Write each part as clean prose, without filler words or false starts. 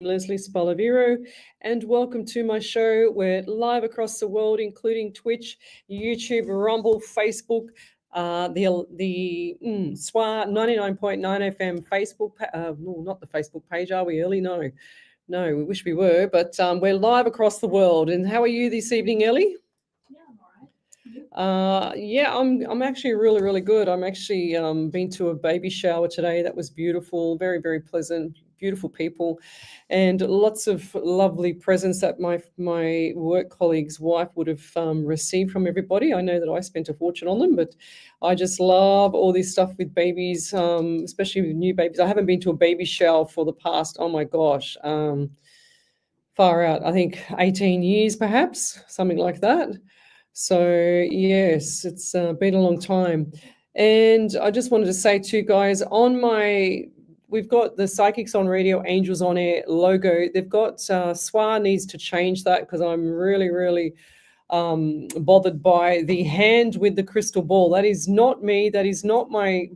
Lesley Spaliviero, and welcome to my show. We're live across the world, including Twitch, YouTube, Rumble, Facebook, the SWR 99.9 FM Facebook. No, not the Facebook page, are we, Ellie? No, we wish we were, but we're live across the world. And how are you this evening, Ellie? I'm actually really good. I'm actually been to a baby shower today. That was beautiful, very pleasant, beautiful people, and lots of lovely presents that my work colleague's wife would have received from everybody. I know that I spent a fortune on them, but I just love all this stuff with babies, especially with new babies. I haven't been to a baby shower for the past, oh my gosh, far out, I think 18 years perhaps, something like that. So yes, it's been a long time. And I just wanted to say to you guys, we've got the Psychics on Radio, Angels on Air logo. They've got SWR needs to change that because I'm really bothered by the hand with the crystal ball. That is not me. That is not my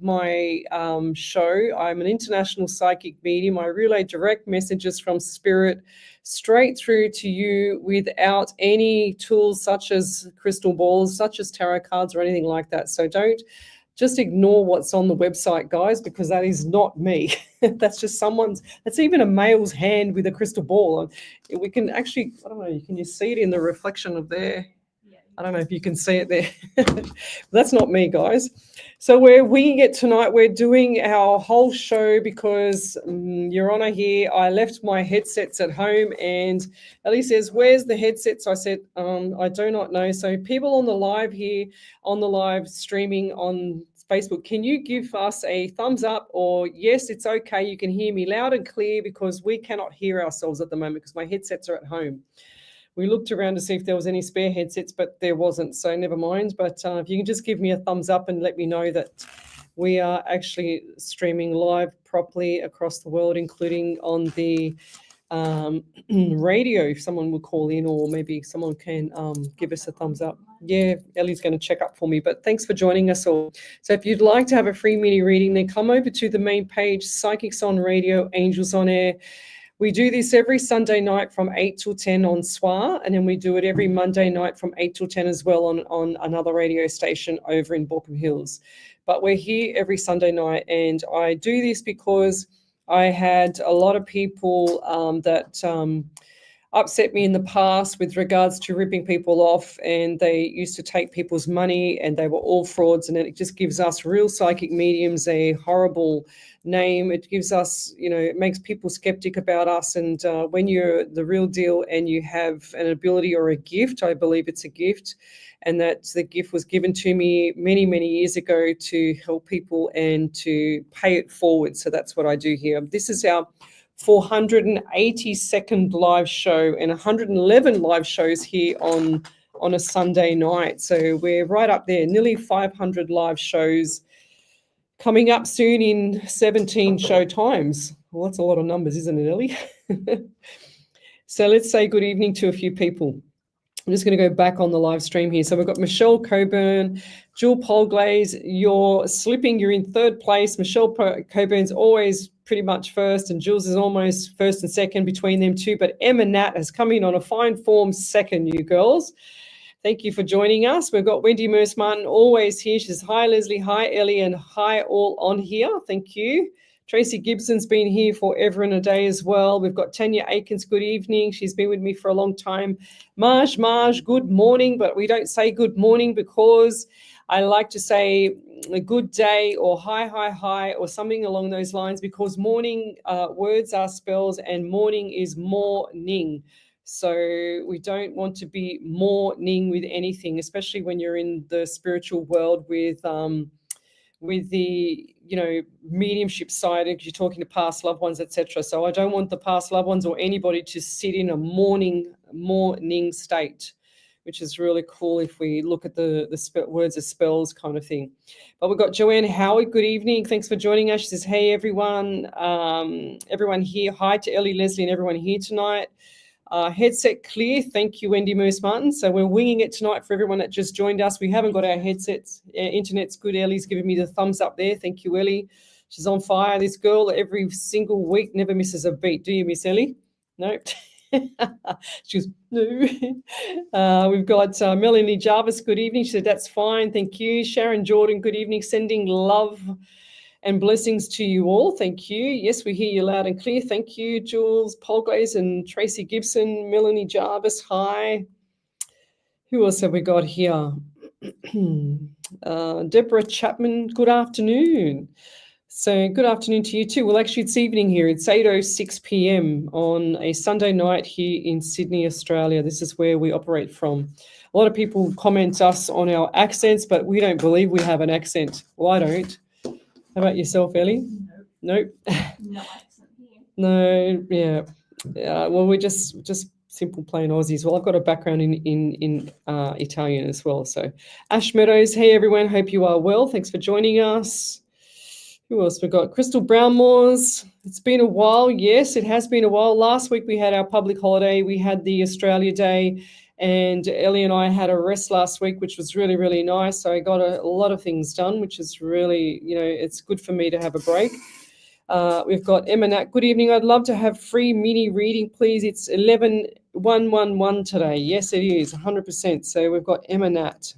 show. I'm an international psychic medium. I relay direct messages from spirit straight through to you without any tools such as crystal balls, such as tarot cards or anything like that. So don't just ignore what's on the website, guys, because that is not me. That's just that's even a male's hand with a crystal ball. We can actually, I don't know, can you see it in the reflection of there? I don't know if you can see it there. That's not me, guys. So we're winging it tonight. We're doing our whole show because, Your Honor, here, I left my headsets at home and Ellie says, where's the headsets? I said, I do not know. So people on the live here, on the live streaming on Facebook, can you give us a thumbs up or yes, it's okay. You can hear me loud and clear because we cannot hear ourselves at the moment because my headsets are at home. We looked around to see if there was any spare headsets, but there wasn't, so never mind. But if you can just give me a thumbs up and let me know that we are actually streaming live properly across the world, including on the radio, if someone will call in or maybe someone can give us a thumbs up. Yeah, Ellie's going to check up for me, but thanks for joining us all. So if you'd like to have a free mini reading, then come over to the main page, Psychics on Radio, Angels on Air. We do this every Sunday night from 8 till 10 on SWR, and then we do it every Monday night from 8 till 10 as well on another radio station over in Borkham Hills. But we're here every Sunday night, and I do this because I had a lot of people that upset me in the past with regards to ripping people off, and they used to take people's money and they were all frauds, and it just gives us real psychic mediums a horrible name. It gives us, it makes people skeptic about us. And when you're the real deal and you have an ability or a gift, I believe it's a gift, and that the gift was given to me many years ago to help people and to pay it forward. So that's what I do here. This is our 482nd live show and 111 live shows here on a Sunday night. So we're right up there, nearly 500 live shows coming up soon in 17 show times. Well, that's a lot of numbers, isn't it, Ellie? So let's say good evening to a few people. I'm just going to go back on the live stream here. So we've got Michelle Coburn, Jewel Polglaze. You're slipping. You're in third place. Michelle Coburn's always pretty much first, and Jules is almost first and second between them two. But Emma Nat has come in on a fine form second, you girls. Thank you for joining us. We've got Wendy Merce-Martin always here. She says, hi, Leslie, hi, Ellie, and hi, all on here. Thank you. Tracy Gibson's been here forever and a day as well. We've got Tanya Aikens, good evening. She's been with me for a long time. Marge, good morning, but we don't say good morning because I like to say a good day or hi, or something along those lines, because morning words are spells and morning is morning. So we don't want to be morning with anything, especially when you're in the spiritual world with the mediumship side, if you're talking to past loved ones, etc. So I don't want the past loved ones or anybody to sit in a morning state, which is really cool if we look at the words of spells kind of thing. But we've got Joanne Howard. Good evening. Thanks for joining us. She says, hey, everyone. Everyone here. Hi to Ellie, Leslie, and everyone here tonight. Headset clear. Thank you, Wendy Merce-Martin. So we're winging it tonight for everyone that just joined us. We haven't got our headsets. Internet's good. Ellie's giving me the thumbs up there. Thank you, Ellie. She's on fire. This girl every single week never misses a beat. Do you, Miss Ellie? Nope. She's no. We've got Melanie Jarvis. Good evening. She said that's fine. Thank you. Sharon Jordan. Good evening. Sending love and blessings to you all. Thank you. Yes, we hear you loud and clear. Thank you, Jules Polglaze and Tracy Gibson. Melanie Jarvis. Hi. Who else have we got here? Deborah Chapman. Good afternoon. So good afternoon to you too. Well, actually, it's evening here. It's 8:06 p.m. on a Sunday night here in Sydney, Australia. This is where we operate from. A lot of people comment us on our accents, but we don't believe we have an accent. Well, I don't. How about yourself, Ellie? Nope. No accent here. No, yeah. Well, we're just simple plain Aussies. Well, I've got a background in Italian as well. So Ash Meadows, hey everyone, hope you are well. Thanks for joining us. Who else we got? Crystal Brownmores. It's been a while. Yes, it has been a while. Last week we had our public holiday. We had the Australia Day, and Ellie and I had a rest last week, which was really, really nice. So I got a lot of things done, which is really, it's good for me to have a break. We've got Emma Nat. Good evening. I'd love to have free mini reading, please. It's 11:111 today. Yes, it is 100%. So we've got Emma Nat.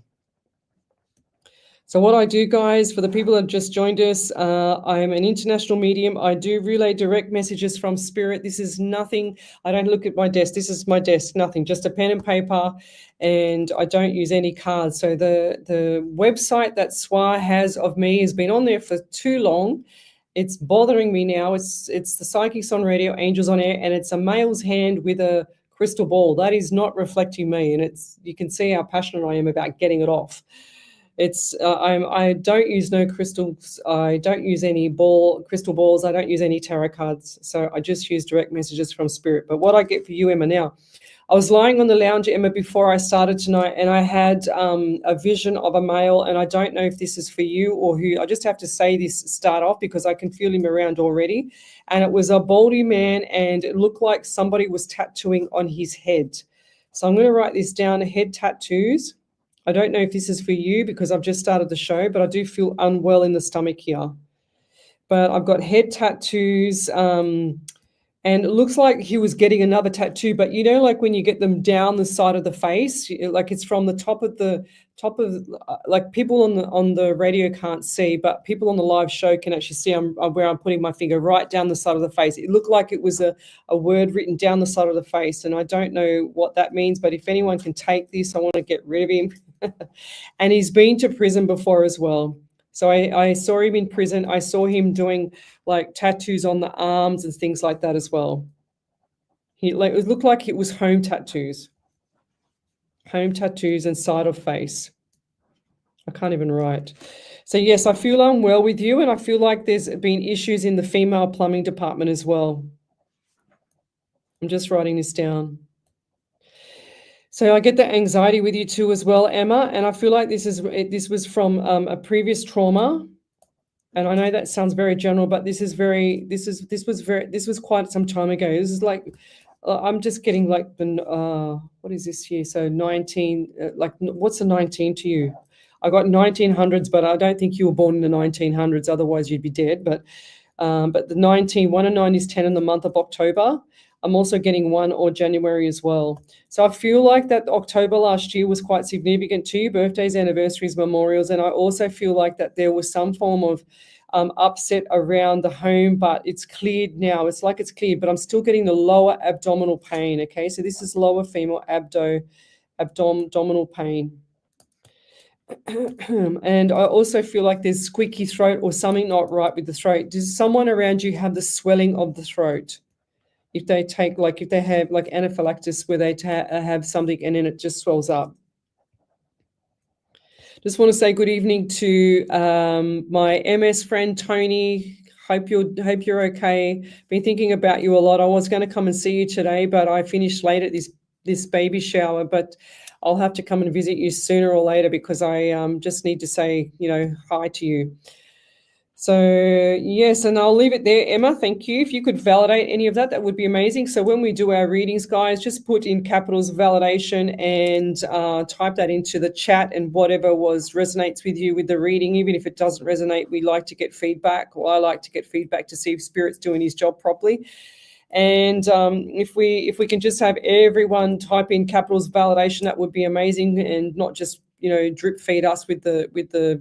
So what I do, guys, for the people that have just joined us, I am an international medium. I do relay direct messages from spirit. This is nothing. I don't look at my desk. This is my desk, nothing, just a pen and paper, and I don't use any cards. So the website that SWR has of me has been on there for too long. It's bothering me now. It's the Psychics on Radio, Angels on Air, and it's a male's hand with a crystal ball. That is not reflecting me, and you can see how passionate I am about getting it off. I don't use no crystals. I don't use any crystal balls. I don't use any tarot cards. So I just use direct messages from spirit. But what I get for you, Emma, now, I was lying on the lounge, Emma, before I started tonight, and I had a vision of a male, and I don't know if this is for you or who. I just have to say this start off because I can feel him around already. And it was a baldy man, and it looked like somebody was tattooing on his head. So I'm going to write this down, head tattoos. I don't know if this is for you because I've just started the show, but I do feel unwell in the stomach here. But I've got head tattoos, and it looks like he was getting another tattoo, but like when you get them down the side of the face, like it's from the top of like people on the radio can't see, but people on the live show can actually see where I'm putting my finger right down the side of the face. It looked like it was a word written down the side of the face, and I don't know what that means, but if anyone can take this, I want to get rid of him. And he's been to prison before as well. So I saw him in prison. I saw him doing like tattoos on the arms and things like that as well. It looked like it was home tattoos and side of face. I can't even write. So yes, I feel unwell with you, and I feel like there's been issues in the female plumbing department as well. I'm just writing this down. So I get the anxiety with you too as well, Emma, and I feel like this was from a previous trauma, and I know that sounds very general, but this was quite some time ago. This is like I'm just getting like what is this here? So 19, like what's the 19 to you? I got 1900s, but I don't think you were born in the 1900s. Otherwise, you'd be dead. But the 19, 1 and 9 is 10 in the month of October. I'm also getting 1 or January as well. So I feel like that October last year was quite significant to you, birthdays, anniversaries, memorials. And I also feel like that there was some form of upset around the home, but it's cleared now. It's like it's cleared, but I'm still getting the lower abdominal pain. Okay, so this is lower female abdominal pain. And I also feel like there's squeaky throat or something not right with the throat. Does someone around you have the swelling of the throat? If they have like anaphylaxis where they have something and then it just swells up. Just want to say good evening to my MS friend Tony. Hope you're okay. Been thinking about you a lot. I was going to come and see you today, but I finished late at this baby shower. But I'll have to come and visit you sooner or later because I just need to say hi to you. So yes, and I'll leave it there, Emma. Thank you. If you could validate any of that, that would be amazing. So when we do our readings, guys, just put in capitals validation and type that into the chat, and whatever resonates with you with the reading. Even if it doesn't resonate, we like to get feedback, or I like to get feedback to see if Spirit's doing his job properly. And if we can just have everyone type in capitals validation, that would be amazing, and not just drip feed us with the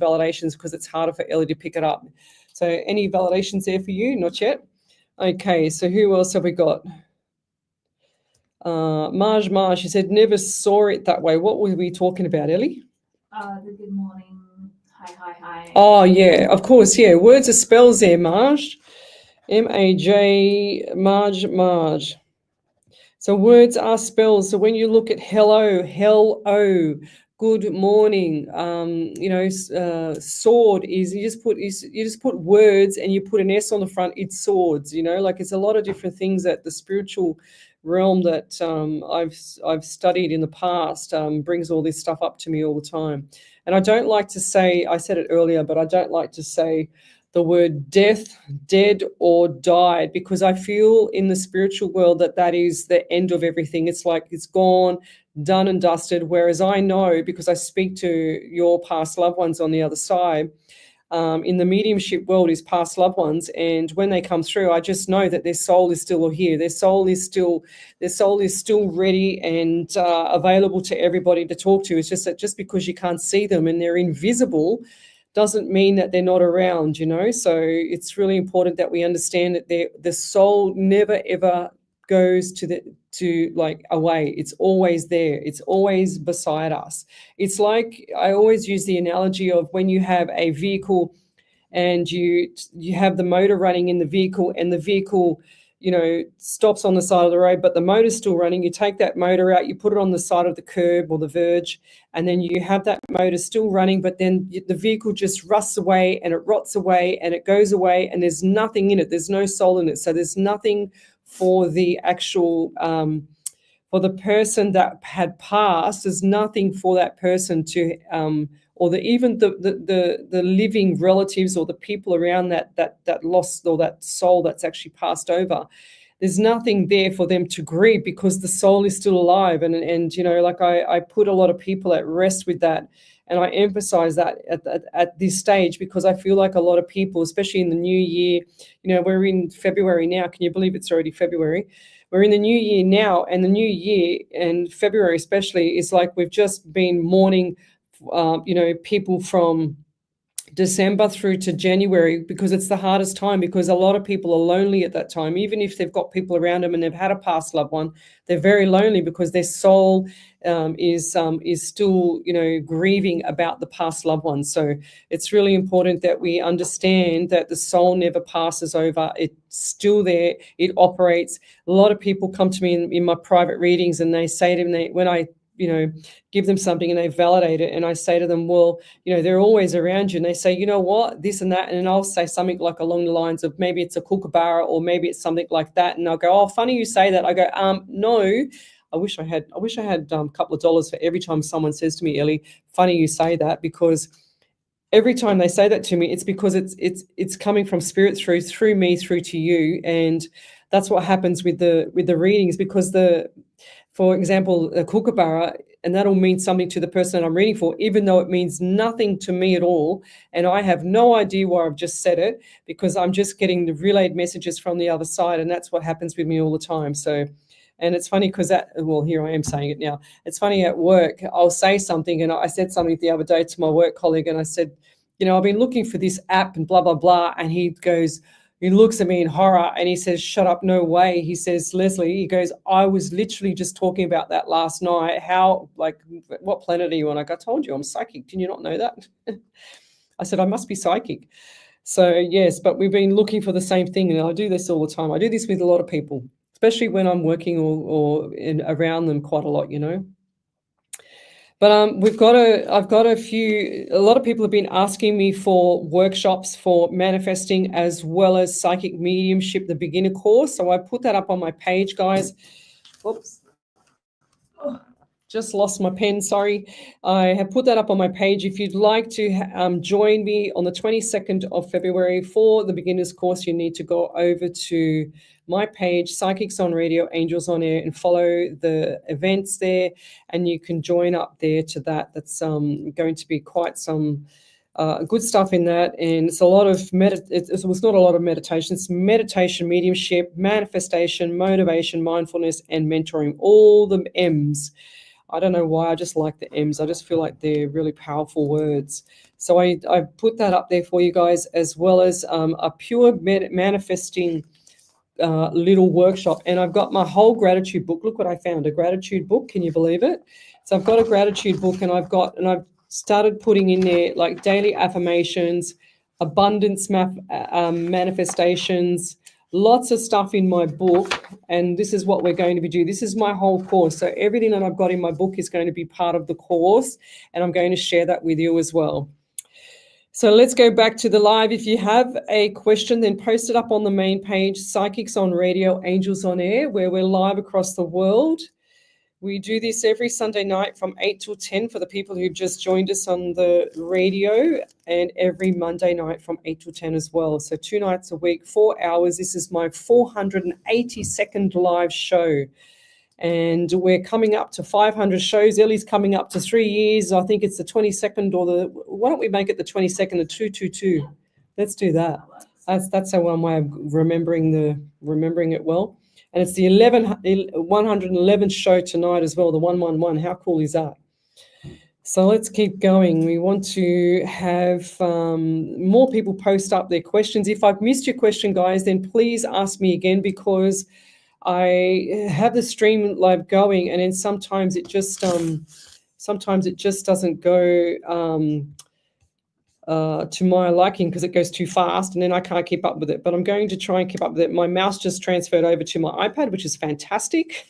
validations, because it's harder for Ellie to pick it up. So any validations there for you? Not yet. Okay, so who else have we got? Marge, she said, never saw it that way. What were we talking about, Ellie? The good morning. Hi. Oh, yeah, of course, yeah. Words are spells there, Marge. M-A-J, Marge. So words are spells. So when you look at hello, good morning, sword is, you just put words and you put an S on the front, it's swords, like it's a lot of different things that the spiritual realm that I've studied in the past brings all this stuff up to me all the time. And I don't like to say, I said it earlier, but I don't like to say the word death, dead, or died, because I feel in the spiritual world that is the end of everything. It's like it's gone, done and dusted. Whereas I know, because I speak to your past loved ones on the other side, in the mediumship world is past loved ones, and when they come through, I just know that their soul is still here. Their soul is still ready and available to everybody to talk to. It's just that just because you can't see them and they're invisible doesn't mean that they're not around, So it's really important that we understand that the soul never ever goes to away. It's always there. It's always beside us. It's like, I always use the analogy of when you have a vehicle and you have the motor running in the vehicle, and the vehicle stops on the side of the road, but the motor's still running. You take that motor out, you put it on the side of the curb or the verge, and then you have that motor still running, but then the vehicle just rusts away and it rots away and it goes away, and there's nothing in it. There's no soul in it. So there's nothing for the actual for the person that had passed. There's nothing for that person to or even the living relatives or the people around that lost, or that soul that's actually passed over. There's nothing there for them to grieve, because the soul is still alive. And like I put a lot of people at rest with that, and I emphasize that at this stage, because I feel like a lot of people, especially in the new year, we're in February now. Can you believe it's already February? We're in the new year now, and the new year, and February especially, is like we've just been mourning people from December through to January, because it's the hardest time, because a lot of people are lonely at that time. Even if they've got people around them and they've had a past loved one, they're very lonely because their soul is still grieving about the past loved one. So it's really important that we understand that the soul never passes over. It's still there. It operates. A lot of people come to me in my private readings, and they say to me, when I give them something and they validate it, and I say to them, well, they're always around you, and they say, you know what, this and that, and I'll say something like along the lines of, maybe it's a kookaburra, or maybe it's something like that, and I'll go, oh, funny you say that. I go, no, I wish I had a couple of dollars for every time someone says to me, Ellie, funny you say that, because every time they say that to me, it's because it's coming from spirit through me through to you. And that's what happens with the readings, because for example, a kookaburra, and that'll mean something to the person that I'm reading for, even though it means nothing to me at all. And I have no idea why I've just said it, because I'm just getting the relayed messages from the other side. And that's what happens with me all the time. So, and it's funny because here I am saying it now. It's funny at work, I'll say something, and I said something the other day to my work colleague, and I said, I've been looking for this app and blah, blah, blah. And he looks at me in horror and he says, shut up, no way. He says, Lesley, he goes, I was literally just talking about that last night. What planet are you on? I told you I'm psychic. Did you not know that? I said, I must be psychic. So yes, but we've been looking for the same thing. And I do this all the time. I do this with a lot of people, especially when I'm working or around them quite a lot, But I've got a lot of people have been asking me for workshops for manifesting, as well as psychic mediumship, the beginner course. So I put that up on my page, guys. Whoops. Just lost my pen, sorry. I have put that up on my page. If you'd like to join me on the 22nd of February for the beginner's course, you need to go over to my page, Psychics on Radio, Angels on Air, and follow the events there, and you can join up there to that. That's going to be quite some good stuff in that, and it's a lot of it was not a lot of meditation. It's meditation, mediumship, manifestation, motivation, mindfulness, and mentoring. All the M's. I don't know why, I just like the M's. I just feel like they're really powerful words. So I put that up there for you guys, as well as a pure manifesting little workshop. And I've got my whole gratitude book. Look what I found, a gratitude book. Can you believe it? So I've got a gratitude book, and I've started putting in there like daily affirmations, abundance manifestations, lots of stuff in my book. And this is what we're going to be doing. This is my whole course. So everything that I've got in my book is going to be part of the course, and I'm going to share that with you as well. So let's go back to the live. If you have a question, then post it up on the main page, Psychics on Radio, Angels on Air, where we're live across the world. We do this every Sunday night from 8 till 10 for the people who've just joined us on the radio, and every Monday night from 8 till 10 as well. So 2 nights a week, 4 hours. This is my 482nd live show. And we're coming up to 500 shows. Ellie's coming up to 3 years. I think it's the 22nd, or why don't we make it the 22nd, the 222? Let's do that. That's a one way of remembering it well. And it's the 111th show tonight as well, the 111. How cool is that? So let's keep going. We want to have more people post up their questions. If I've missed your question, guys, then please ask me again, because I have the stream live going, and then sometimes it just doesn't go to my liking, because it goes too fast, and then I can't keep up with it. But I'm going to try and keep up with it. My mouse just transferred over to my iPad, which is fantastic.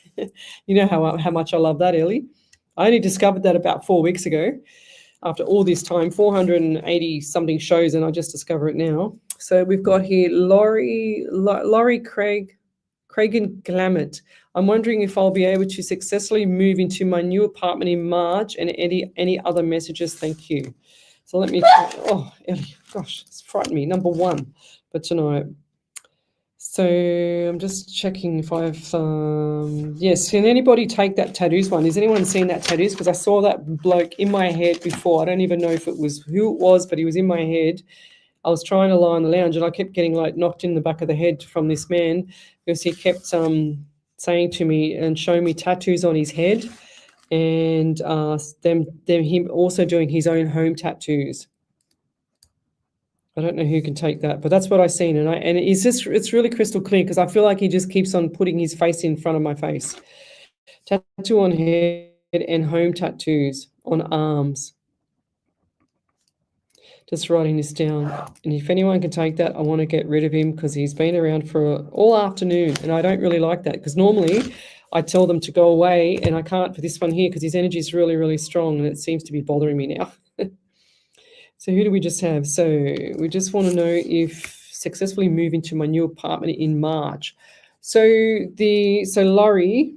You know how much I love that, Ellie. I only discovered that about 4 weeks ago, after all this time, 480 something shows, and I just discover it now. So we've got here Laurie Craig Glammett. I'm wondering if I'll be able to successfully move into my new apartment in March, and any other messages. Thank you. So let me try. Oh, Ellie, gosh, it's frightened me. Number 1 for tonight. So I'm just checking if I've, yes, can anybody take that tattoos one? Has anyone seen that tattoos? Because I saw that bloke in my head before. I don't even know if it was who it was, but he was in my head. I was trying to lie on the lounge, and I kept getting like knocked in the back of the head from this man, because he kept saying to me and showing me tattoos on his head, and then him also doing his own home tattoos. I don't know who can take that, but that's what I seen, and it's really crystal clear, because I feel like he just keeps on putting his face in front of my face. Tattoo on head and home tattoos on arms. Just writing this down. And if anyone can take that, I want to get rid of him, because he's been around for all afternoon, and I don't really like that, because normally I tell them to go away, and I can't for this one here, because his energy is really, really strong, and it seems to be bothering me now. So who do we just have? So we just want to know if successfully move into my new apartment in March. So Laurie,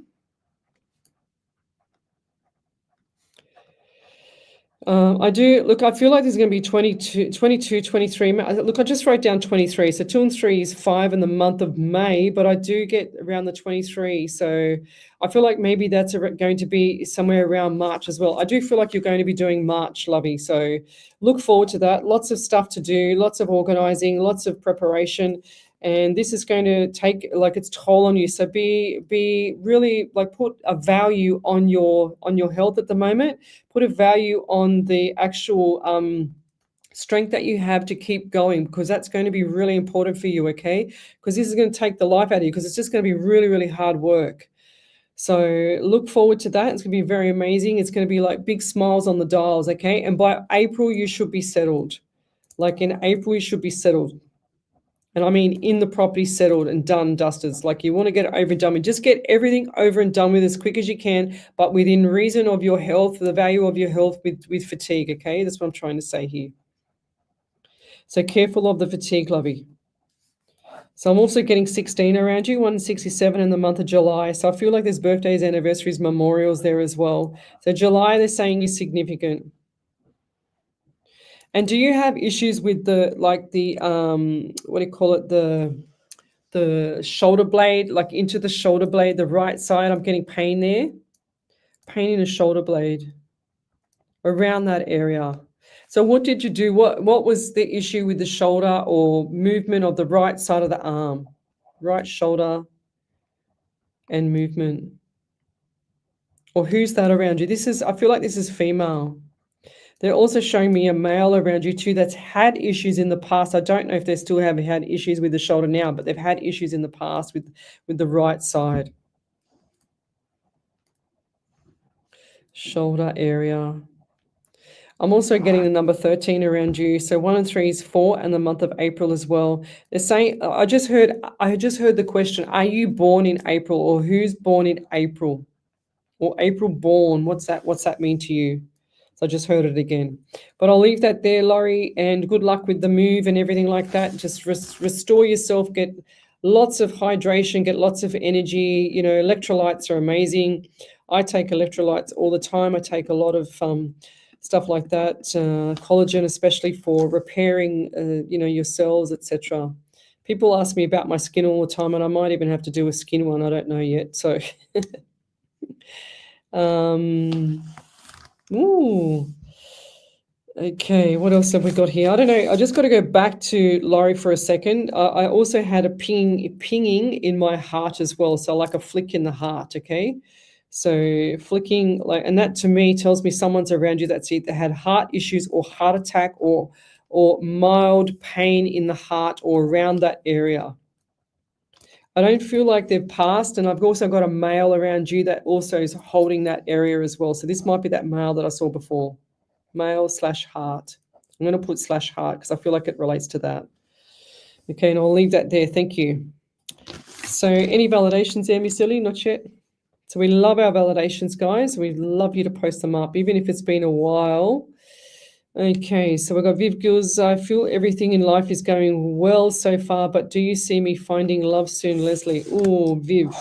I feel like there's going to be 22, 23. Look, I just wrote down 23. So 2 and 3 is 5 in the month of May, but I do get around the 23. So I feel like maybe that's going to be somewhere around March as well. I do feel like you're going to be doing March, Lovey. So look forward to that. Lots of stuff to do, lots of organizing, lots of preparation. And this is going to take like its toll on you. So be really like put a value on your health at the moment. Put a value on the actual strength that you have to keep going, because that's going to be really important for you, okay? Because this is going to take the life out of you, because it's just going to be really, really hard work. So look forward to that. It's going to be very amazing. It's going to be like big smiles on the dials, okay? And by April, you should be settled. Like in April, you should be settled. And I mean in the property, settled and done, dusted. Like you want to get it over and done with. Just get everything over and done with as quick as you can, but within reason of your health, the value of your health with fatigue, okay? That's what I'm trying to say here. So careful of the fatigue, Lovey. So I'm also getting 16 around you, 167 in the month of July. So I feel like there's birthdays, anniversaries, memorials there as well. So July, they're saying is significant. And do you have issues with the what do you call it, the shoulder blade, like into the shoulder blade, the right side? I'm getting pain there, pain in the shoulder blade, around that area. So what did you do? What was the issue with the shoulder or movement of the right side of the arm? Right shoulder and movement. Or who's that around you? I feel like this is female. They're also showing me a male around you too that's had issues in the past. I don't know if they still have had issues with the shoulder now, but they've had issues in the past with the right side. Shoulder area. I'm also getting the number 13 around you. So 1 and 3 is 4, and the month of April as well. They're saying, I just heard the question, are you born in April, or who's born in April? Or April born, what's that mean to you? So I just heard it again. But I'll leave that there, Laurie, and good luck with the move and everything like that. Just restore yourself, get lots of hydration, get lots of energy. You know, electrolytes are amazing. I take electrolytes all the time. I take a lot of stuff like that, collagen, especially for repairing, your cells, etc. People ask me about my skin all the time, and I might even have to do a skin one. I don't know yet. So, ooh. Okay, what else have we got here? I don't know. I just got to go back to Laurie for a second. I also had a pinging in my heart as well. So like a flick in the heart, okay? So flicking, and that to me tells me someone's around you that's either had heart issues or heart attack or mild pain in the heart or around that area. I don't feel like they've passed, and I've also got a male around you that also is holding that area as well. So this might be that male that I saw before, male/heart. I'm going to put /heart because I feel like it relates to that. Okay, and I'll leave that there. Thank you. So any validations there, Miss Lily? Not yet. So we love our validations, guys. We love you to post them up, even if it's been a while. Okay, so we've got Viv Gills. I feel everything in life is going well so far, but do you see me finding love soon, Lesley? Oh, Viv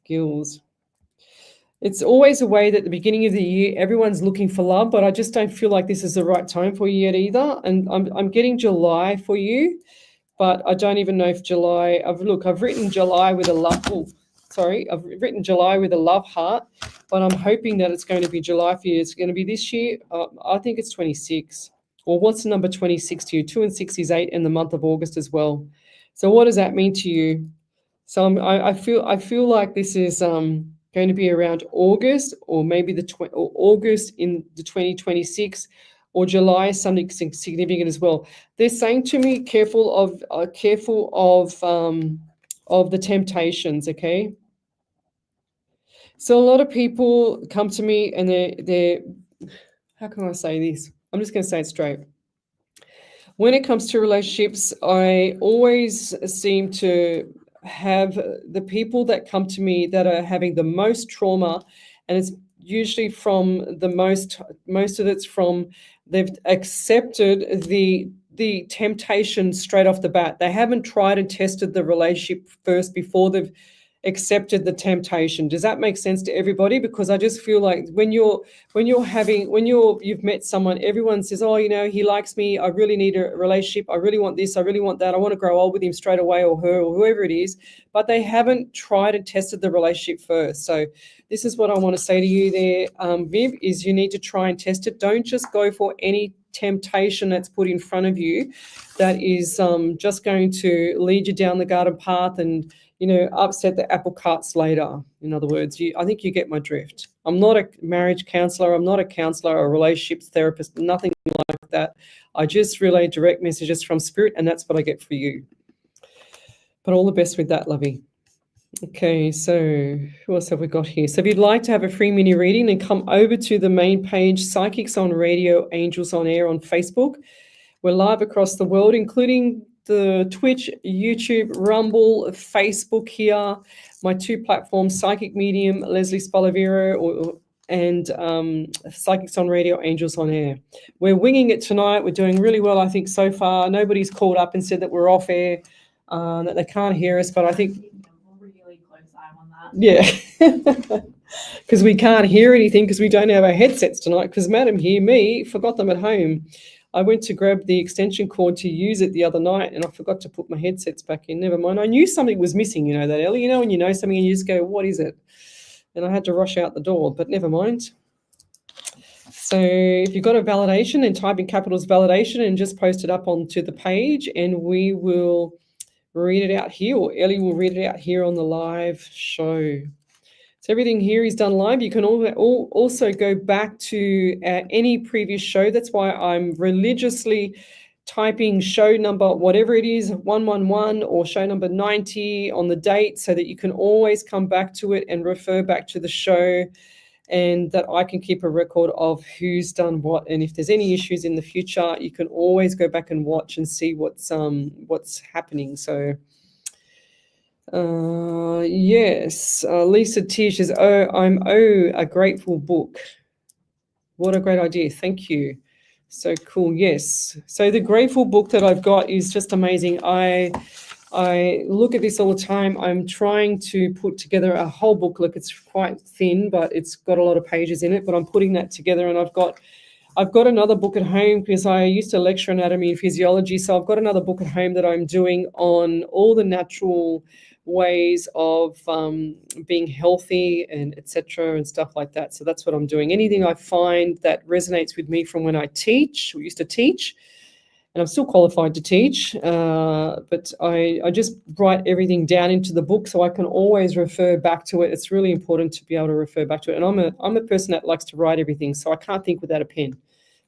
Gills. It's always a way that at the beginning of the year, everyone's looking for love, but I just don't feel like this is the right time for you yet either. And I'm getting July for you, but I don't even know if July. I've written July with a love. I've written July with a love heart, but I'm hoping that it's going to be July for you. It's going to be this year. I think it's 26. Or what's the number 26 to you? 2 and 6 is 8, and the month of August as well. So what does that mean to you? So I feel like this is going to be around August, or maybe August in the 2026, or July, something significant as well. They're saying to me, careful of the temptations. Okay. So a lot of people come to me and they're how can I say this? I'm just going to say it straight. When it comes to relationships, I always seem to have the people that come to me that are having the most trauma, and it's usually from most of it's from they've accepted the temptation straight off the bat. They haven't tried and tested the relationship first before they've accepted the temptation. Does that make sense to everybody? Because I just feel like when you've met someone, everyone says, oh, he likes me, I really need a relationship, I really want this, I really want that, I want to grow old with him straight away, or her, or whoever it is, but they haven't tried and tested the relationship first. So this is what I want to say to you there, Viv, is you need to try and test it. Don't just go for any temptation that's put in front of you that is just going to lead you down the garden path and upset the apple carts later. In other words, I think you get my drift. I'm not a marriage counselor. I'm not a counselor or a relationships therapist, nothing like that. I just relay direct messages from spirit, and that's what I get for you. But all the best with that, lovey. Okay, so who else have we got here? So if you'd like to have a free mini reading, then come over to the main page, Psychics on Radio, Angels on Air on Facebook. We're live across the world, including the Twitch, YouTube, Rumble, Facebook here, my 2 platforms, Psychic Medium Lesley Spaliviero and Psychics on Radio, Angels on Air. We're winging it tonight. We're doing really well, I think, so far. Nobody's called up and said that we're off air, that they can't hear us, but I think really close eye on that. Yeah, because we can't hear anything because we don't have our headsets tonight because Madam here, forgot them at home. I went to grab the extension cord to use it the other night and I forgot to put my headsets back in. Never mind. I knew something was missing, that, Ellie. When you know something and you just go, what is it? And I had to rush out the door, but never mind. So if you've got a validation, then type in capitals validation and just post it up onto the page, and we will read it out here, or Ellie will read it out here on the live show. So everything here is done live. You can also go back to any previous show. That's why I'm religiously typing show number, whatever it is, 111 or show number 90 on the date, so that you can always come back to it and refer back to the show, and that I can keep a record of who's done what. And if there's any issues in the future, you can always go back and watch and see what's happening. So yes, Lisa Tier says, a grateful book. What a great idea. Thank you. So cool. Yes. So the grateful book that I've got is just amazing. I look at this all the time. I'm trying to put together a whole book. Look, it's quite thin, but it's got a lot of pages in it, but I'm putting that together, and I've got another book at home because I used to lecture anatomy and physiology. So I've got another book at home that I'm doing on all the natural ways of being healthy and etc. and stuff like that. So that's what I'm doing. Anything I find that resonates with me from when I teach, or used to teach, and I'm still qualified to teach, but I just write everything down into the book so I can always refer back to it. It's really important to be able to refer back to it. And I'm a person that likes to write everything, so I can't think without a pen.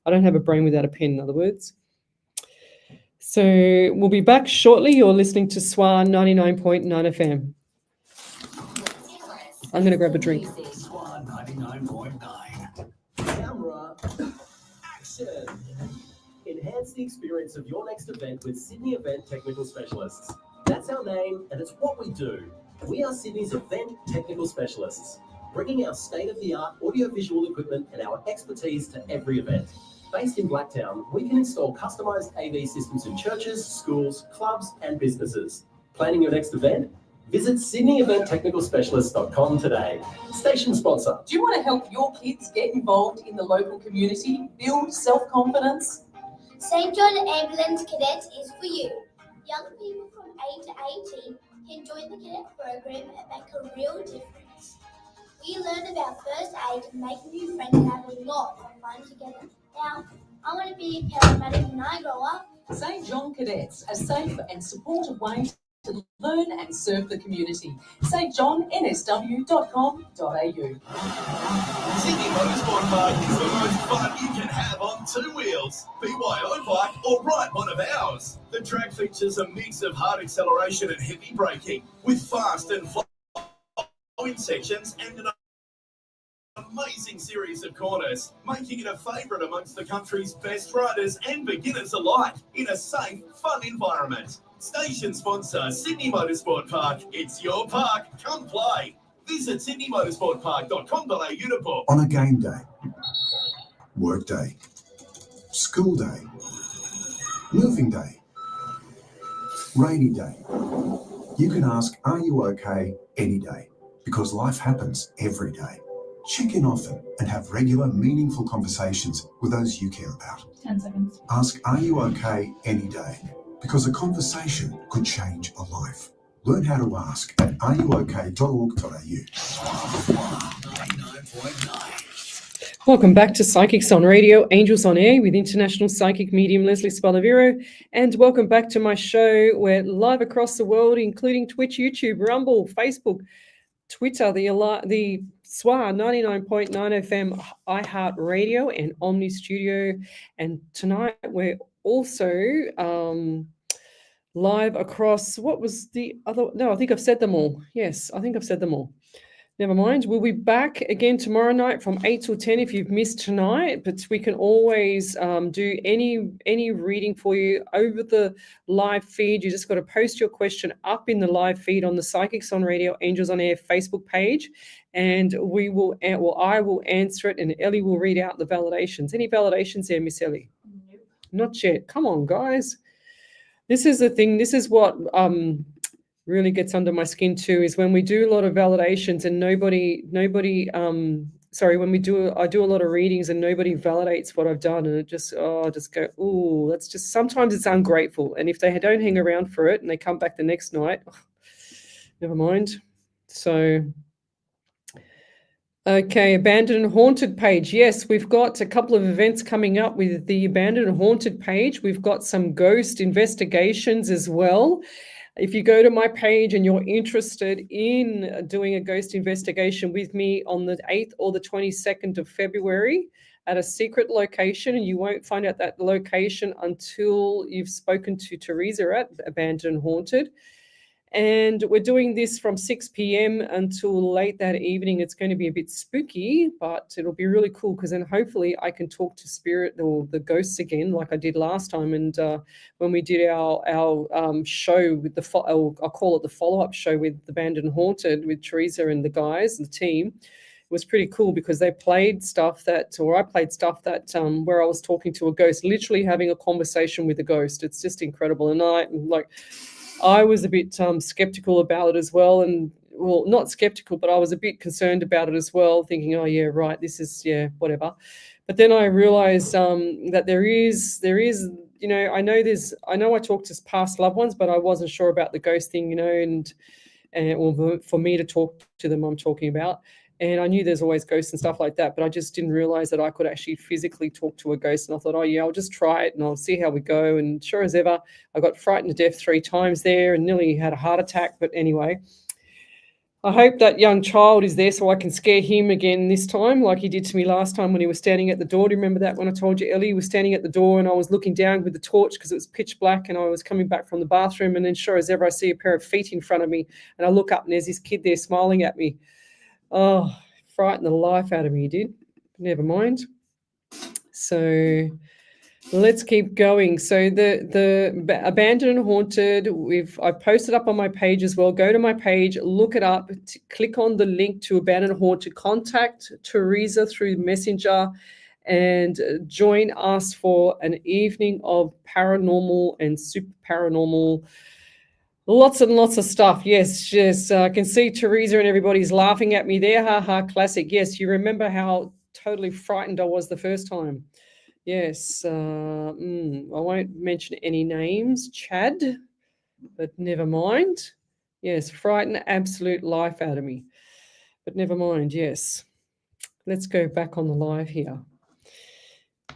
I don't have a brain without a pen, in other words. So we'll be back shortly. You're listening to SWR 99.9 FM. I'm going to grab a drink. SWR 99.9. Camera action. Enhance the experience of your next event with Sydney Event Technical Specialists. That's our name, and it's what we do. We are Sydney's event technical specialists, bringing our state-of-the-art audiovisual equipment and our expertise to every event. Based in Blacktown, we can install customized AV systems in churches, schools, clubs, and businesses. Planning your next event? Visit SydneyEventTechnicalSpecialists.com today. Station sponsor. Do you want to help your kids get involved in the local community, build self-confidence? St. John Ambulance Cadets is for you. Young people from 8 to 18 can join the cadet program and make a real difference. We learn about first aid, make new friends, and have a lot of fun together. Now, I want to be a paramedic when I grow up. St. John Cadets, a safe and supportive way to learn and serve the community. stjohnnsw.com.au. Sydney Motorsport Park is the most fun you can have on two wheels. BYO bike or ride one of ours. The track features a mix of hard acceleration and heavy braking with fast and flowing sections and an amazing series of corners, making it a favourite amongst the country's best riders and beginners alike in a safe, fun environment. Station sponsor, Sydney Motorsport Park. It's your park. Come play. Visit sydneymotorsportpark.com.au to book. On a game day, work day, school day, moving day, rainy day, you can ask, are you okay, any day, because life happens every day. Check in often and have regular, meaningful conversations with those you care about. 10 seconds. Ask, are you okay, any day, because a conversation could change a life. Learn how to ask at areyouok.org.au. 99.9. Welcome back to Psychics on Radio, Angels on Air with International Psychic Medium Lesley Spaliviero, and welcome back to my show. We're live across the world, including Twitch, YouTube, Rumble, Facebook, Twitter, the SWR 99.9 FM, iHeartRadio, and Omni Studio. And tonight we're also live across, what was the other? No, I think I've said them all. Yes, I think I've said them all. Never mind. We'll be back again tomorrow night from 8 till 10 if you've missed tonight, but we can always do any reading for you over the live feed. You just got to post your question up in the live feed on the Psychics on Radio, Angels on Air Facebook page, and we will, well, I will answer it, and Ellie will read out the validations. Any validations there, Miss Ellie? Nope. Not yet. Come on, guys. This is the thing. This is what really gets under my skin too, is when we do a lot of validations and nobody I do a lot of readings and nobody validates what I've done, and it just go, ooh, that's just, sometimes it's ungrateful. And if they don't hang around for it and they come back the next night, never mind. So Okay, Abandoned and Haunted page. Yes, we've got a couple of events coming up with the Abandoned and Haunted page. We've got some ghost investigations as well. If you go to my page and you're interested in doing a ghost investigation with me on the 8th or the 22nd of February at a secret location, and you won't find out that location until you've spoken to Teresa at Abandoned and Haunted. And we're doing this from 6 p.m. until late that evening. It's going to be a bit spooky, but it'll be really cool because then hopefully I can talk to spirit or the ghosts again, like I did last time. And when we did our show with I'll call it the follow-up show with Abandoned and Haunted with Teresa and the guys and the team. It was pretty cool because they played stuff I played stuff that where I was talking to a ghost, literally having a conversation with a ghost. It's just incredible. And I was a bit skeptical about it as well. And well, not skeptical, but I was a bit concerned about it as well, thinking, oh yeah, right, this is, yeah, whatever. But then I realized that there is, you know, I know I talked to past loved ones, but I wasn't sure about the ghost thing, you know, and or for me to talk to them, I'm talking about. And I knew there's always ghosts and stuff like that, but I just didn't realize that I could actually physically talk to a ghost. And I thought, oh yeah, I'll just try it and I'll see how we go. And sure as ever, I got frightened to death 3 times there and nearly had a heart attack. But anyway, I hope that young child is there so I can scare him again this time, like he did to me last time when he was standing at the door. Do you remember that when I told you Ellie was standing at the door and I was looking down with the torch because it was pitch black and I was coming back from the bathroom, and then sure as ever, I see a pair of feet in front of me and I look up and there's this kid there smiling at me. Oh, frightened the life out of me, he did. Never mind. So let's keep going. So the Abandoned and Haunted, I posted up on my page as well. Go to my page, look it up, click on the link to Abandoned and Haunted, contact Teresa through Messenger, and join us for an evening of paranormal and super paranormal. Lots and lots of stuff. Yes. I can see Teresa and everybody's laughing at me there. Ha ha, classic. Yes, you remember how totally frightened I was the first time. Yes. I won't mention any names, Chad, but never mind. Yes, frightened absolute life out of me. But never mind, yes. Let's go back on the live here.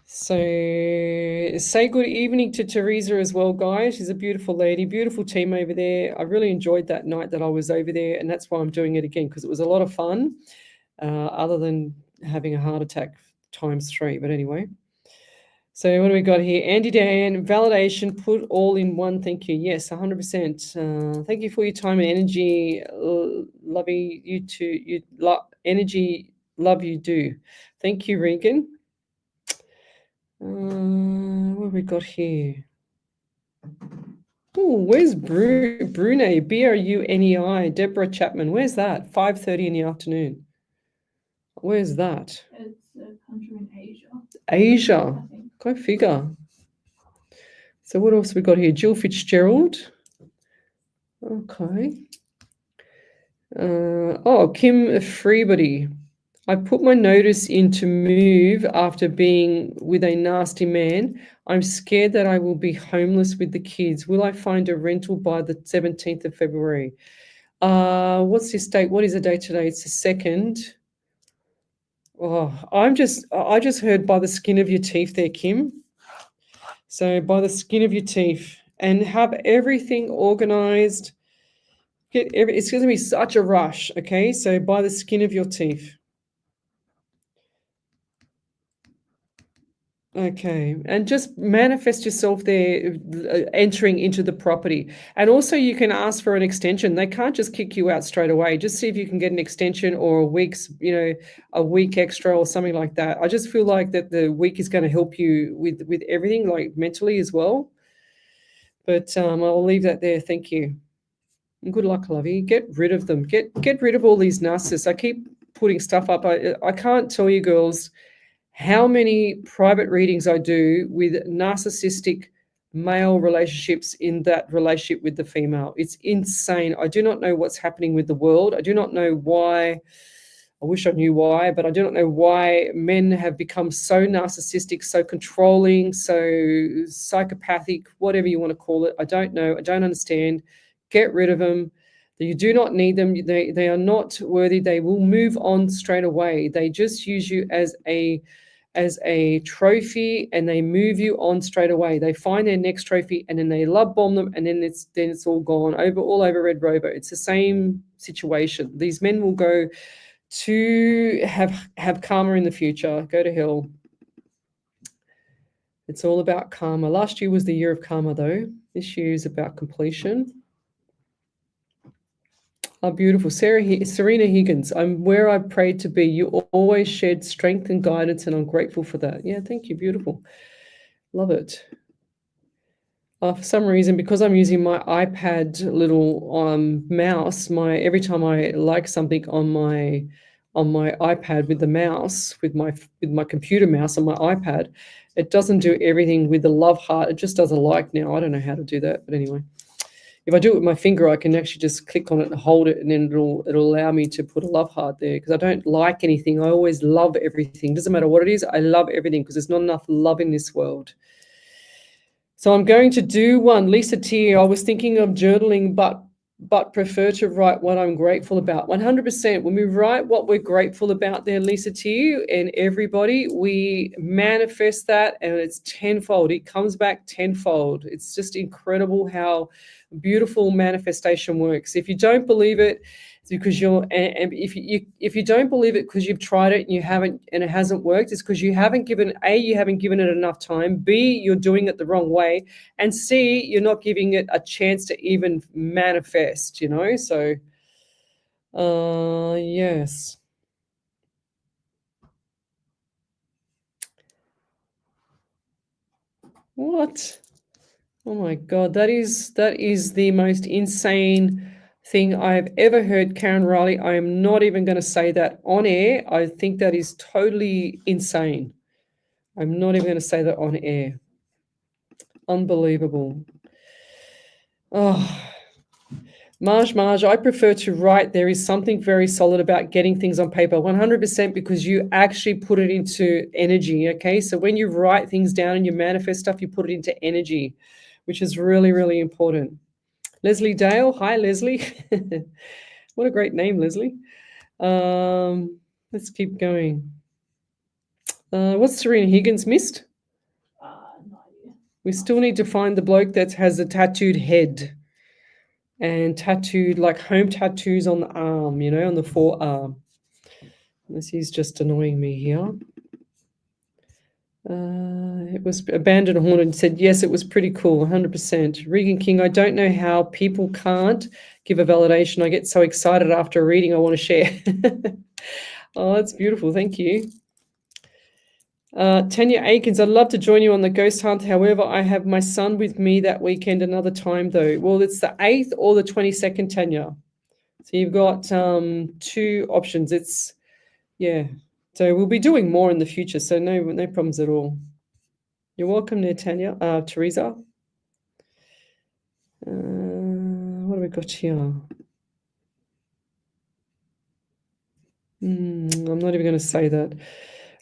So say good evening to Teresa as well, guys. She's a beautiful lady, beautiful team over there. I really enjoyed that night that I was over there, and that's why I'm doing it again, because it was a lot of fun, other than having a heart attack times 3. But anyway, so what do we got here? Andy Dan, validation, put all in one. Thank you. Yes, 100%. Thank you for your time and energy. Love you too. Energy, love you do. Thank you, Regan. What have we got here? Oh, where's Brunei? Brunei, Deborah Chapman. Where's that? 5:30 in the afternoon. Where's that? It's a country in Asia. Asia. I think. Go figure. So what else we got here? Jill Fitzgerald. Okay. Kim Freebody. I put my notice in to move after being with a nasty man. I'm scared that I will be homeless with the kids. Will I find a rental by the 17th of February? What's this date? What is the date today? It's the 2nd. Oh, I just heard by the skin of your teeth there, Kim. So by the skin of your teeth, and have everything organized. It's going to be such a rush, okay? So by the skin of your teeth. Okay, and just manifest yourself there, entering into the property. And also you can ask for an extension. They can't just kick you out straight away. Just see if you can get an extension or a week extra or something like that. I just feel like that the week is going to help you with everything, like mentally as well. But I'll leave that there. Thank you. And good luck, Lovey. Get rid of them. Get rid of all these narcissists. I keep putting stuff up. I can't tell you, girls, how many private readings I do with narcissistic male relationships in that relationship with the female. It's insane. I do not know what's happening with the world. I do not know why. I wish I knew why, but I do not know why men have become so narcissistic, so controlling, so psychopathic, whatever you want to call it. I don't know. I don't understand. Get rid of them. You do not need them. They are not worthy. They will move on straight away. They just use you as a trophy, and they move you on straight away. They find their next trophy, and then they love bomb them, and then it's all gone all over Red Rover. It's the same situation. These men will go to have karma in the future. Go to hell. It's all about karma. Last year was the year of karma, though. This year is about completion. Oh, beautiful. Serena Higgins, I'm where I prayed to be. You always shared strength and guidance, and I'm grateful for that. Yeah, thank you. Beautiful. Love it. For some reason, because I'm using my iPad little mouse, every time I like something on my iPad with the mouse, with my computer mouse on my iPad, it doesn't do everything with the love heart. It just does a like now. I don't know how to do that, but anyway. If I do it with my finger, I can actually just click on it and hold it, and then it'll allow me to put a love heart there, because I don't like anything. I always love everything. Doesn't matter what it is. I love everything because there's not enough love in this world. So I'm going to do one. Lisa T, I was thinking of journaling, but prefer to write what I'm grateful about. 100%. When we write what we're grateful about there, Lisa T, and everybody, we manifest that, and it's tenfold. It comes back tenfold. It's just incredible how beautiful manifestation works. If you don't believe it, it's because if you don't believe it because you've tried it and you haven't, and it hasn't worked, it's because you haven't given it enough time. B, you're doing it the wrong way, and C, you're not giving it a chance to even manifest. So yes. What? Oh my God, that is the most insane thing I've ever heard, Karen Riley. I am not even going to say that on air. I think that is totally insane. I'm not even going to say that on air. Unbelievable. Oh, Marge, I prefer to write. There is something very solid about getting things on paper, 100%, because you actually put it into energy, okay? So when you write things down and you manifest stuff, you put it into energy, which is really, really important. Leslie Dale. Hi, Leslie. What a great name, Leslie. Let's keep going. What's Serena Higgins missed? No idea. We still need to find the bloke that has a tattooed head and tattooed, like home tattoos on the arm, on the forearm. This is just annoying me here. It was Abandoned Haunted said, yes, it was pretty cool, 100%. Regan King, I don't know how people can't give a validation. I get so excited after a reading, I want to share. Oh, that's beautiful. Thank you. Tanya Aikens, I'd love to join you on the ghost hunt. However, I have my son with me that weekend another time, though. Well, it's the 8th or the 22nd, Tanya. So you've got 2 options. So we'll be doing more in the future, so no problems at all. You're welcome there, Tanya. Teresa. What have we got here? I'm not even going to say that.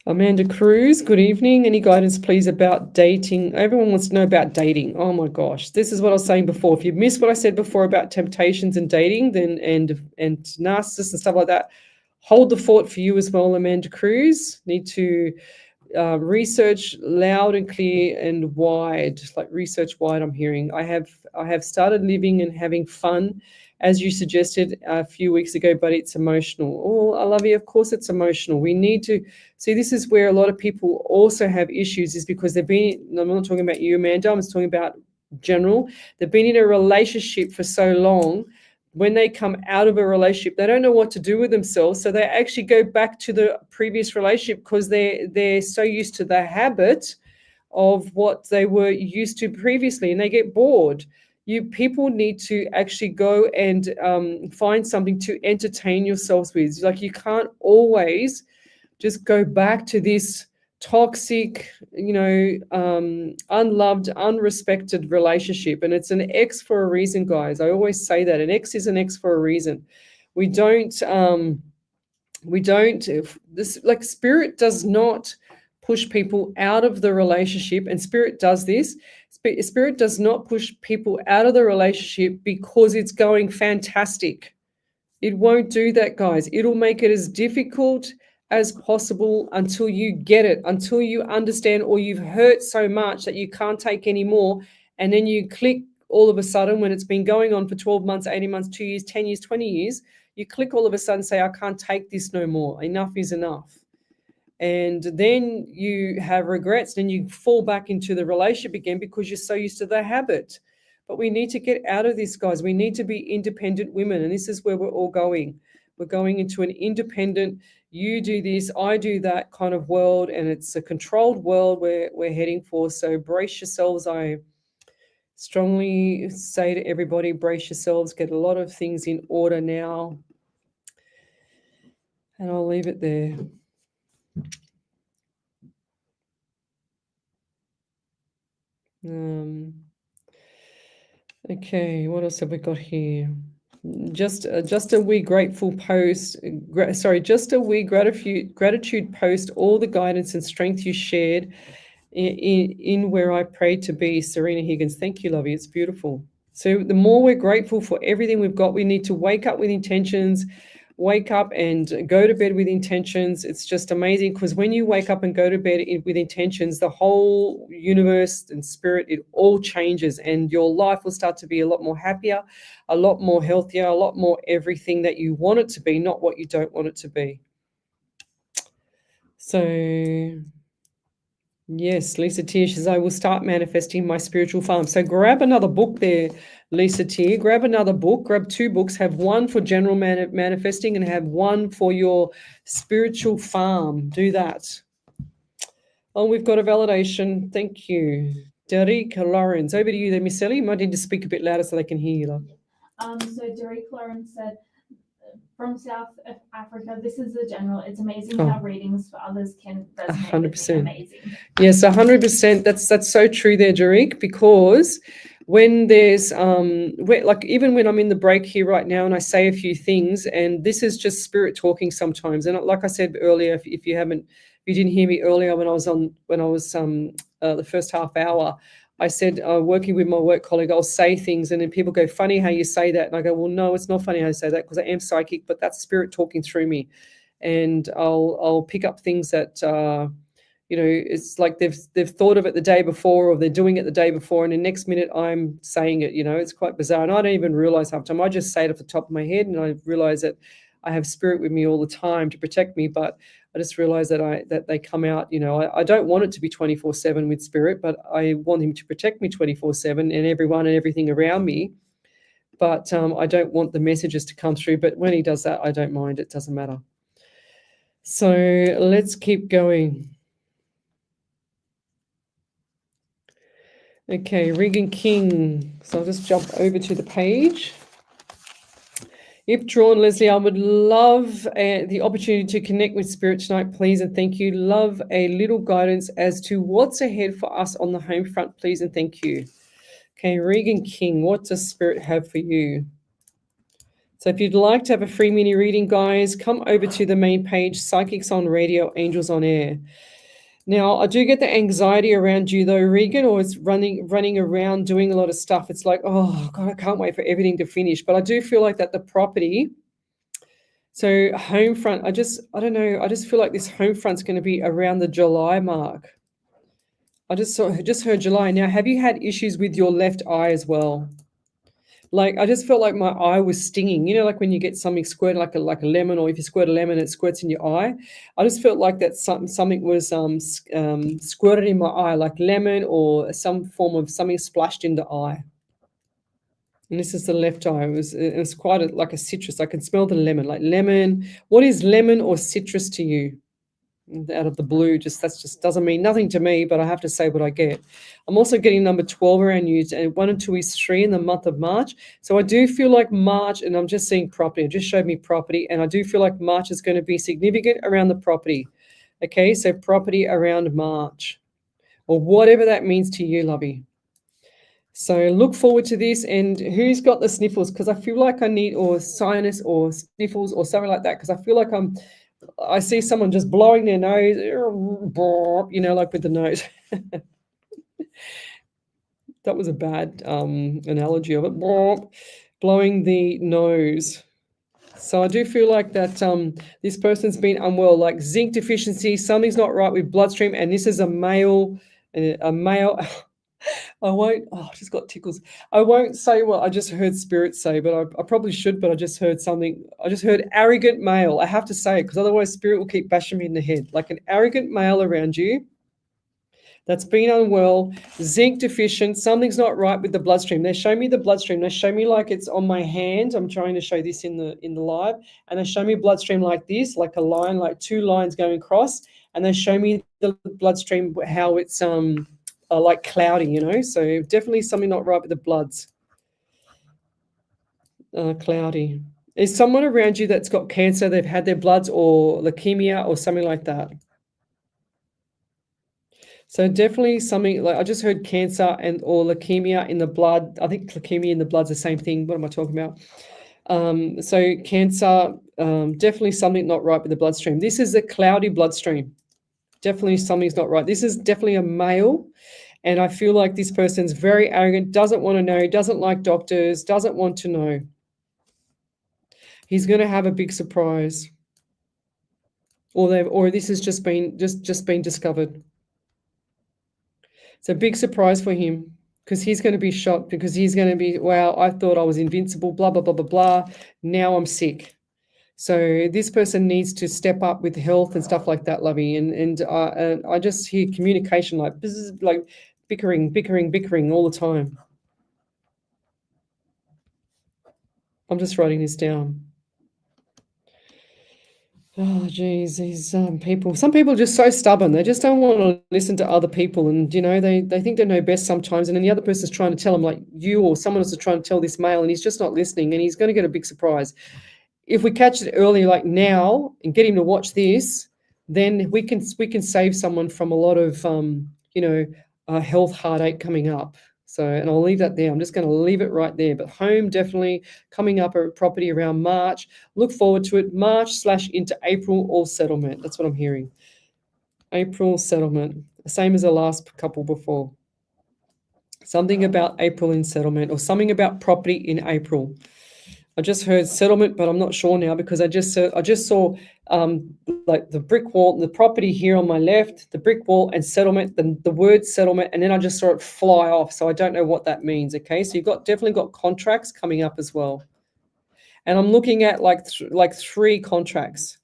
Amanda Cruz, good evening. Any guidance, please, about dating? Everyone wants to know about dating. Oh my gosh, this is what I was saying before. If you missed what I said before about temptations and dating, then and narcissists and stuff like that, hold the fort for you as well, Amanda Cruz. Need to research loud and clear and wide, like research wide. I'm hearing. I have started living and having fun, as you suggested a few weeks ago, but it's emotional. Oh, I love you. Of course, it's emotional. We need to see. This is where a lot of people also have issues, is because they've been. I'm not talking about you, Amanda. I'm just talking about general. They've been in a relationship for so long. When they come out of a relationship, they don't know what to do with themselves. So they actually go back to the previous relationship because they're so used to the habit of what they were used to previously, and they get bored. People need to actually go and find something to entertain yourselves with. Like, you can't always just go back to this toxic, unloved, unrespected relationship. And it's an X for a reason, guys. I always say that an X is an X for a reason. Spirit does not push people out of the relationship, and Spirit does this. Spirit does not push people out of the relationship because it's going fantastic. It won't do that, guys. It'll make it as difficult as possible until you get it, until you understand, or you've hurt so much that you can't take any more. And then you click all of a sudden, when it's been going on for 12 months, 18 months, 2 years, 10 years, 20 years, you click all of a sudden, say, I can't take this no more. Enough is enough. And then you have regrets, then you fall back into the relationship again because you're so used to the habit. But we need to get out of this, guys. We need to be independent women, and this is where we're all going. We're going into an independent, you do this, I do that kind of world, and it's a controlled world we're heading for. So brace yourselves. I strongly say to everybody, brace yourselves, get a lot of things in order now. And I'll leave it there. Okay, what else have we got here? Just a wee grateful post. Just a wee gratitude post. All the guidance and strength you shared in where I prayed to be. Serena Higgins, thank you, lovey. It's beautiful. So the more we're grateful for everything we've got, we need to wake up with intentions. Wake up and go to bed with intentions. It's just amazing because when you wake up and go to bed with intentions, the whole universe and spirit, it all changes, and your life will start to be a lot more happier, a lot more healthier, a lot more everything that you want it to be, not what you don't want it to be. So yes, Lisa Tier says, I will start manifesting my spiritual farm. So grab another book there, Lisa Tier. Grab another book. Grab 2 books. Have one for general manifesting and have one for your spiritual farm. Do that. Oh, we've got a validation. Thank you. Derek Lawrence. Over to you there, Miss Ellie. You might need to speak a bit louder so they can hear you, love. So Derek Lawrence said, from South Africa, this is the general. It's amazing how readings for others can resonate. 100%. Amazing. Yes, 100%. That's so true there, Derek, because when there's like even when I'm in the break here right now and I say a few things, and this is just spirit talking sometimes. And like I said earlier, if you didn't hear me earlier when I was the first half hour, I said, working with my work colleague, I'll say things and then people go, funny how you say that. And I go, well, no, it's not funny how I say that because I am psychic, but that's spirit talking through me. And I'll pick up things that, it's like they've thought of it the day before, or they're doing it the day before. And the next minute I'm saying it, it's quite bizarre. And I don't even realize half the time. I just say it off the top of my head. And I realize that I have spirit with me all the time to protect me. But I just realize that they come out, I don't want it to be 24/7 with spirit, but I want him to protect me 24/7 and everyone and everything around me. But I don't want the messages to come through. But when he does that, I don't mind. It doesn't matter. So let's keep going. Okay, Regan King. So I'll just jump over to the page. If drawn, Lesley, I would love the opportunity to connect with Spirit tonight, please, and thank you. Love a little guidance as to what's ahead for us on the home front, please, and thank you. Okay, Regan King, what does Spirit have for you? So if you'd like to have a free mini reading, guys, come over to the main page, Psychics on Radio, Angels on Air. Now, I do get the anxiety around you, though, Regan, or it's running around doing a lot of stuff. It's like, oh, God, I can't wait for everything to finish. But I do feel like that the property, so home front, I don't know, I just feel like this home front's going to be around the July mark. I just heard July. Now, have you had issues with your left eye as well? Like, I just felt like my eye was stinging. Like when you get something squirted, like a lemon, or if you squirt a lemon, it squirts in your eye. I just felt like that something was squirted in my eye, like lemon or some form of something splashed in the eye. And this is the left eye. It was quite like a citrus. I can smell the lemon, like lemon. What is lemon or citrus to you? Out of the blue, that just doesn't mean nothing to me, but I have to say what I get. I'm also getting number 12 around you, and 1 and 2 is 3 in the month of March. So I do feel like March, and I'm just seeing property. It just showed me property, and I do feel like March is going to be significant around the property. Okay, so property around March, or whatever that means to you, lovey. So look forward to this. And who's got the sniffles? Because I feel like I need, or sinus or sniffles or something like that, because I feel like I'm I see someone just blowing their nose, you know, like with the nose. That was a bad analogy of it. Blowing the nose. So I do feel like that this person's been unwell, like zinc deficiency, something's not right with bloodstream, and this is a male, I won't, I just got tickles. I won't say what I just heard spirit say, but I probably should, but I just heard something. I just heard arrogant male. I have to say it because otherwise spirit will keep bashing me in the head. Like an arrogant male around you that's been unwell, zinc deficient, something's not right with the bloodstream. They show me the bloodstream. They show me like it's on my hand. I'm trying to show this in the live. And they show me bloodstream like this, like a line, like two lines going across. And they show me the bloodstream, how it's like cloudy, you know. So definitely something not right with the bloods. Cloudy. Is someone around you that's got cancer, they've had their bloods or leukemia or something like that? So definitely something like I just heard cancer and or leukemia in the blood. I think leukemia in the blood's the same thing. What am I talking about? So cancer, definitely something not right with the bloodstream. This is a cloudy bloodstream. Definitely something's not right. This is definitely a male. And I feel like this person's very arrogant, doesn't want to know, doesn't like doctors, doesn't want to know. He's going to have a big surprise. Or this has just been discovered. It's a big surprise for him because he's going to be shocked because he's going to be, wow, I thought I was invincible, blah, blah, blah, blah, blah. Now I'm sick. So this person needs to step up with health and stuff like that, Lovey. And I just hear communication like bickering all the time. I'm just writing this down. Oh, geez, these people. Some people are just so stubborn. They just don't want to listen to other people. And, you know, they think they know best sometimes. And then the other person's trying to tell them, like you or someone else is trying to tell this male, and he's just not listening. And he's going to get a big surprise. If we catch it early, like now, and get him to watch this, then we can save someone from a lot of, health heartache coming up. So, and I'll leave that there. I'm just going to leave it right there. But home definitely coming up a property around March. Look forward to it. March / into April or settlement. That's what I'm hearing. April settlement. Same as the last couple before. Something about April in settlement or something about property in April. I just heard settlement, but I'm not sure now because I just saw like the brick wall, the property here on my left, the brick wall and settlement, the word settlement, and then I just saw it fly off. So I don't know what that means. Okay, so you've definitely got contracts coming up as well, and I'm looking at like 3 contracts.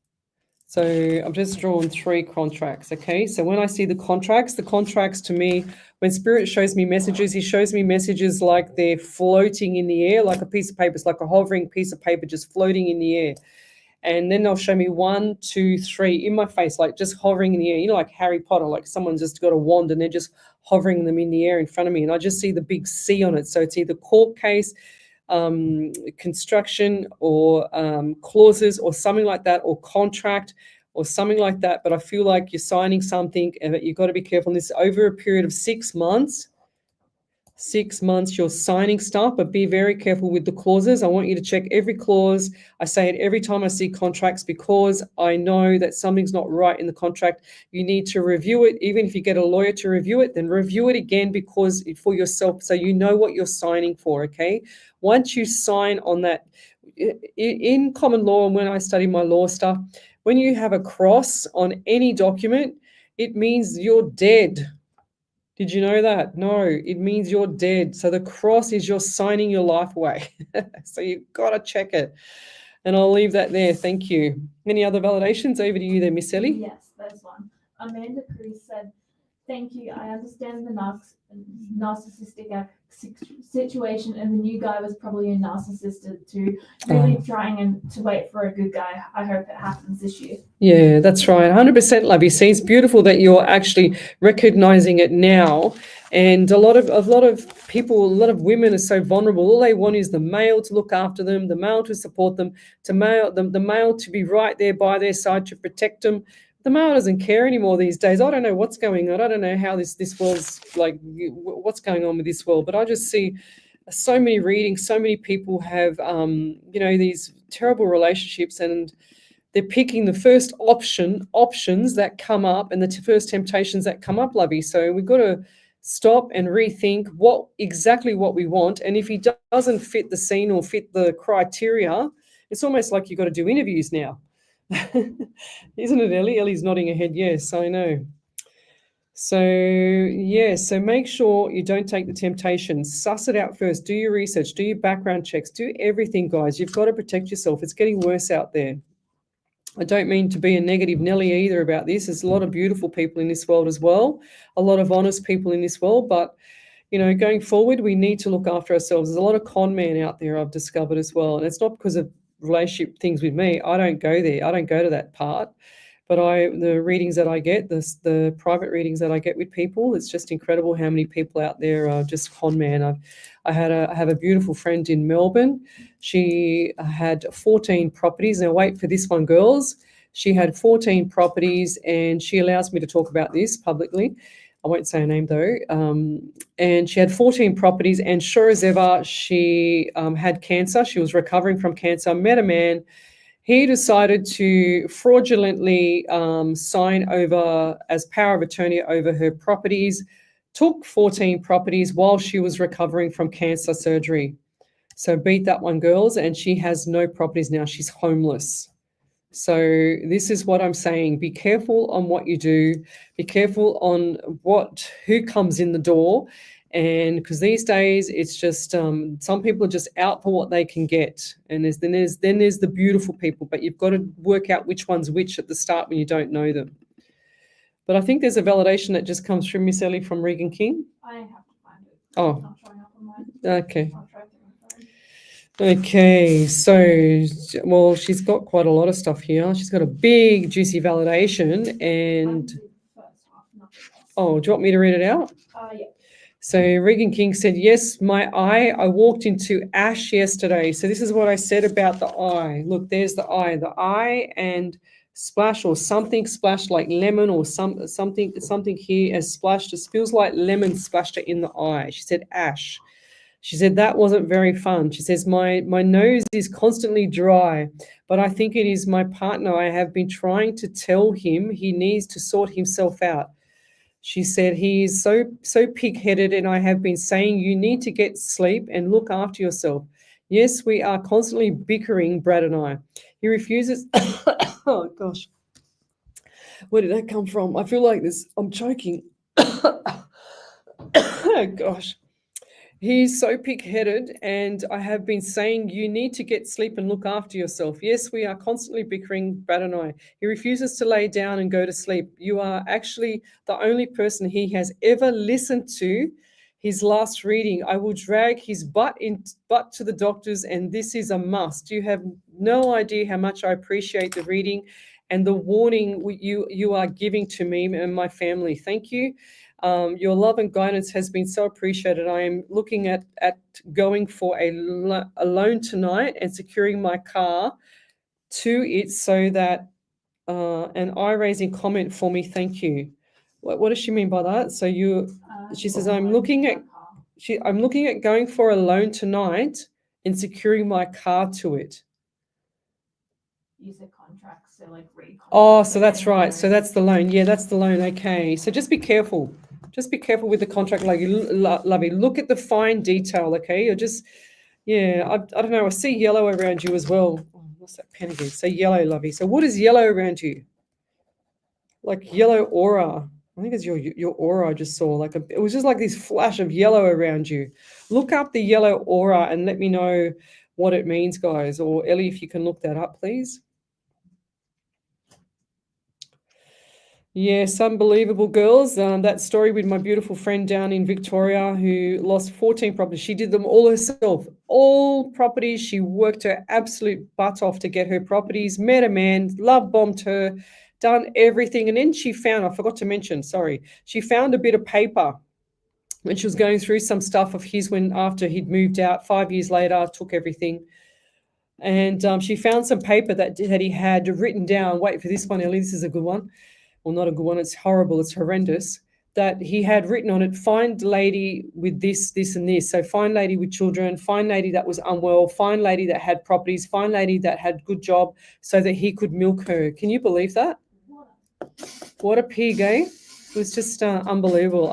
So I've just drawn 3 contracts. Okay, so when I see the contracts to me, when Spirit shows me messages, he shows me messages like they're floating in the air, like a piece of paper. It's like a hovering piece of paper just floating in the air. And then they'll show me 1, 2, 3 in my face, like just hovering in the air, you know, like Harry Potter, like someone's just got a wand and they're just hovering them in the air in front of me. And I just see the big C on it. So it's either court case, construction or clauses or something like that, or contract or something like that. But I feel like you're signing something and you've got to be careful. This over a period of 6 months. 6 months you're signing stuff, but be very careful with the clauses. I want you to check every clause. I say it every time I see contracts because I know that something's not right in the contract. You need to review it. Even if you get a lawyer to review it, then review it again because for yourself, so you know what you're signing for, okay? Once you sign on that, in common law, and when I study my law stuff, when you have a cross on any document, it means you're dead. Did you know that? No, it means you're dead. So the cross is you're signing your life away. So you've got to check it. And I'll leave that there. Thank you. Any other validations? Over to you there, Miss Ellie. Yes, there's one. Amanda Cruz said, thank you. I understand the narcissistic situation, and the new guy was probably a narcissist too, really trying to wait for a good guy. I hope it happens this year. Yeah, that's right. 100%, Lovey. See, it's beautiful that you're actually recognizing it now. And a lot of people, a lot of women are so vulnerable. All they want is the male to look after them, the male to support them, the male to be right there by their side to protect them. The male doesn't care anymore these days. I don't know what's going on. I don't know how this world's like, what's going on with this world. But I just see so many readings, so many people have, these terrible relationships, and They're picking the first options that come up and the first temptations that come up, Lovey. So we've got to stop and rethink exactly what we want. And if he doesn't fit the scene or fit the criteria, it's almost like you've got to do interviews now. Isn't it, Ellie? Ellie's nodding her head. Yes, I know. So, yeah, so make sure you don't take the temptation. Suss it out first. Do your research. Do your background checks. Do everything, guys. You've got to protect yourself. It's getting worse out there. I don't mean to be a negative Nelly either about this. There's a lot of beautiful people in this world as well, a lot of honest people in this world. But, going forward, we need to look after ourselves. There's a lot of con men out there I've discovered as well. And it's not because of relationship things with me. I don't go there. I don't go to that part. But the readings that I get, the private readings that I get with people, it's just incredible how many people out there are just con man. I have a beautiful friend in Melbourne. She had 14 properties. Now wait for this one, girls. She had 14 properties, and she allows me to talk about this publicly. I won't say her name though. And she had 14 properties, and sure as ever, she had cancer. She was recovering from cancer. Met a man. He decided to fraudulently sign over as power of attorney over her properties, took 14 properties while she was recovering from cancer surgery. So beat that one, girls, and she has no properties now. She's homeless. So this is what I'm saying. Be careful on what you do. Be careful on who comes in the door. And because these days it's just some people are just out for what they can get, and then there's the beautiful people, but you've got to work out which one's which at the start when you don't know them. But I think there's a validation that just comes through Miss Ellie from Regan King. I have to find it. Oh, It's not showing up on mine. okay. I'll try through my phone. Okay, so well, she's got quite a lot of stuff here. She's got a big juicy validation, and Do the first half, not the rest. oh, do you want me to read it out? Yeah. So Regan King said, yes, I walked into ash yesterday. So this is what I said about the eye. Look, there's the eye and splash or something splashed like lemon or something here as splashed. It feels like lemon splashed her in the eye. She said ash. She said that wasn't very fun. She says, my nose is constantly dry, but I think it is my partner. I have been trying to tell him he needs to sort himself out. She said, he is so pig-headed, and I have been saying you need to get sleep and look after yourself. Yes, we are constantly bickering, Brad and I. He refuses. Oh, gosh. Where did that come from? I feel like this. I'm choking. Oh, gosh. He's so pig-headed, and I have been saying you need to get sleep and look after yourself. Yes, we are constantly bickering, Brad and I. He refuses to lay down and go to sleep. You are actually the only person he has ever listened to his last reading. I will drag his butt to the doctors, and this is a must. You have no idea how much I appreciate the reading and the warning you are giving to me and my family. Thank you. Your love and guidance has been so appreciated. I am looking at going for a loan tonight and securing my car to it so that an eye-raising comment for me. Thank you. What does she mean by that? So she says, I'm looking at going for a loan tonight and securing my car to it. You said contracts, so like recontract. Oh, so that's right. So that's the loan. Yeah, that's the loan. Okay. So just be careful. Just be careful with the contract, like Lovey. Look at the fine detail, okay? You're just, yeah, I don't know. I see yellow around you as well. Oh, what's that pen again? So yellow, Lovey. So what is yellow around you? Like yellow aura. I think it's your aura I just saw. It was just like this flash of yellow around you. Look up the yellow aura and let me know what it means, guys. Or Ellie, if you can look that up, please. Yes, unbelievable, girls. That story with my beautiful friend down in Victoria who lost 14 properties. She did them all herself. All properties. She worked her absolute butt off to get her properties. Met a man, love bombed her, done everything. And then she found, I forgot to mention, sorry, she found a bit of paper when she was going through some stuff of his after he'd moved out 5 years later, took everything. And she found some paper that he had written down. Wait for this one, Ellie. This is a good one. Well, not a good one. It's horrible. It's horrendous. that he had written on it, find lady with this, this, and this. So find lady with children, find lady that was unwell, find lady that had properties, find lady that had good job so that he could milk her. Can you believe that? What a pig, eh? It was just unbelievable.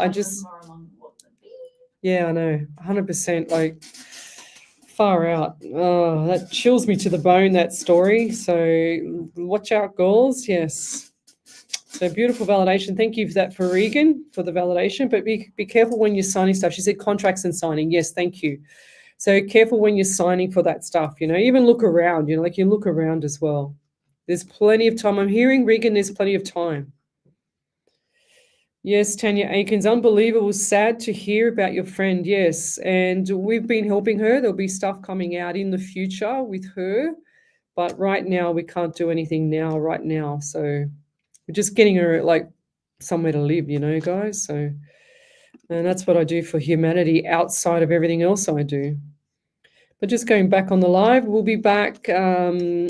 Yeah, I know, 100%, like far out. Oh, that chills me to the bone, that story. So watch out, girls. Yes. So beautiful validation. Thank you for that, for Regan, for the validation. But be careful when you're signing stuff. She said contracts and signing. Yes, thank you. So careful when you're signing for that stuff. Even look around. Like you look around as well. There's plenty of time. I'm hearing, Regan, there's plenty of time. Yes, Tanya Aikens, unbelievable. Sad to hear about your friend. Yes, and we've been helping her. There'll be stuff coming out in the future with her, but right now we can't do anything right now. So we're just getting her like somewhere to live, guys. So, and that's what I do for humanity outside of everything else I do. But just going back on the live, we'll be back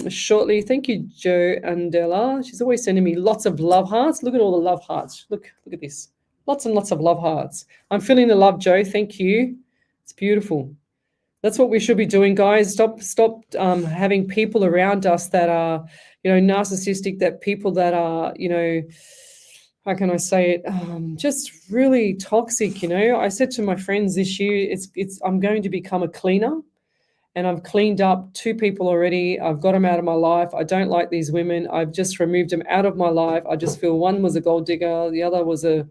shortly. Thank you, Jo Andela. She's always sending me lots of love hearts. Look at all the love hearts. Look at this. Lots and lots of love hearts. I'm feeling the love, Jo. Thank you. It's beautiful. That's what we should be doing, guys. Stop having people around us that are, narcissistic, that people that are, how can I say it? Just really toxic, I said to my friends this year, I'm going to become a cleaner. And I've cleaned up 2 people already. I've got them out of my life. I don't like these women. I've just removed them out of my life. I just feel one was a gold digger. The other was a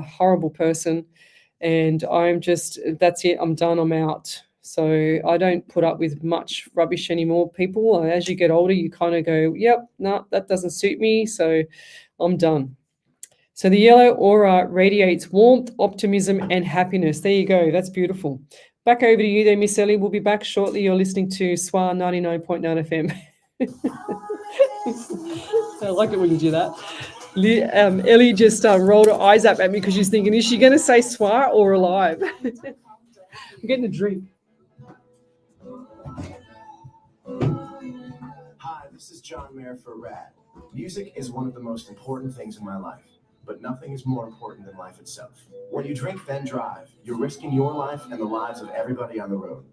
horrible person. And that's it. I'm done. I'm out. So I don't put up with much rubbish anymore, people. As you get older, you kind of go, yep, no, that doesn't suit me. So I'm done. So the yellow aura radiates warmth, optimism, and happiness. There you go. That's beautiful. Back over to you there, Miss Ellie. We'll be back shortly. You're listening to SWR 99.9 FM. I like it when you do that. Ellie just rolled her eyes up at me because she's thinking, is she going to say SWR or alive? I'm getting a drink. Hi, this is John Mayer for RAD. Music is one of the most important things in my life, but nothing is more important than life itself. When you drink, then drive, you're risking your life and the lives of everybody on the road.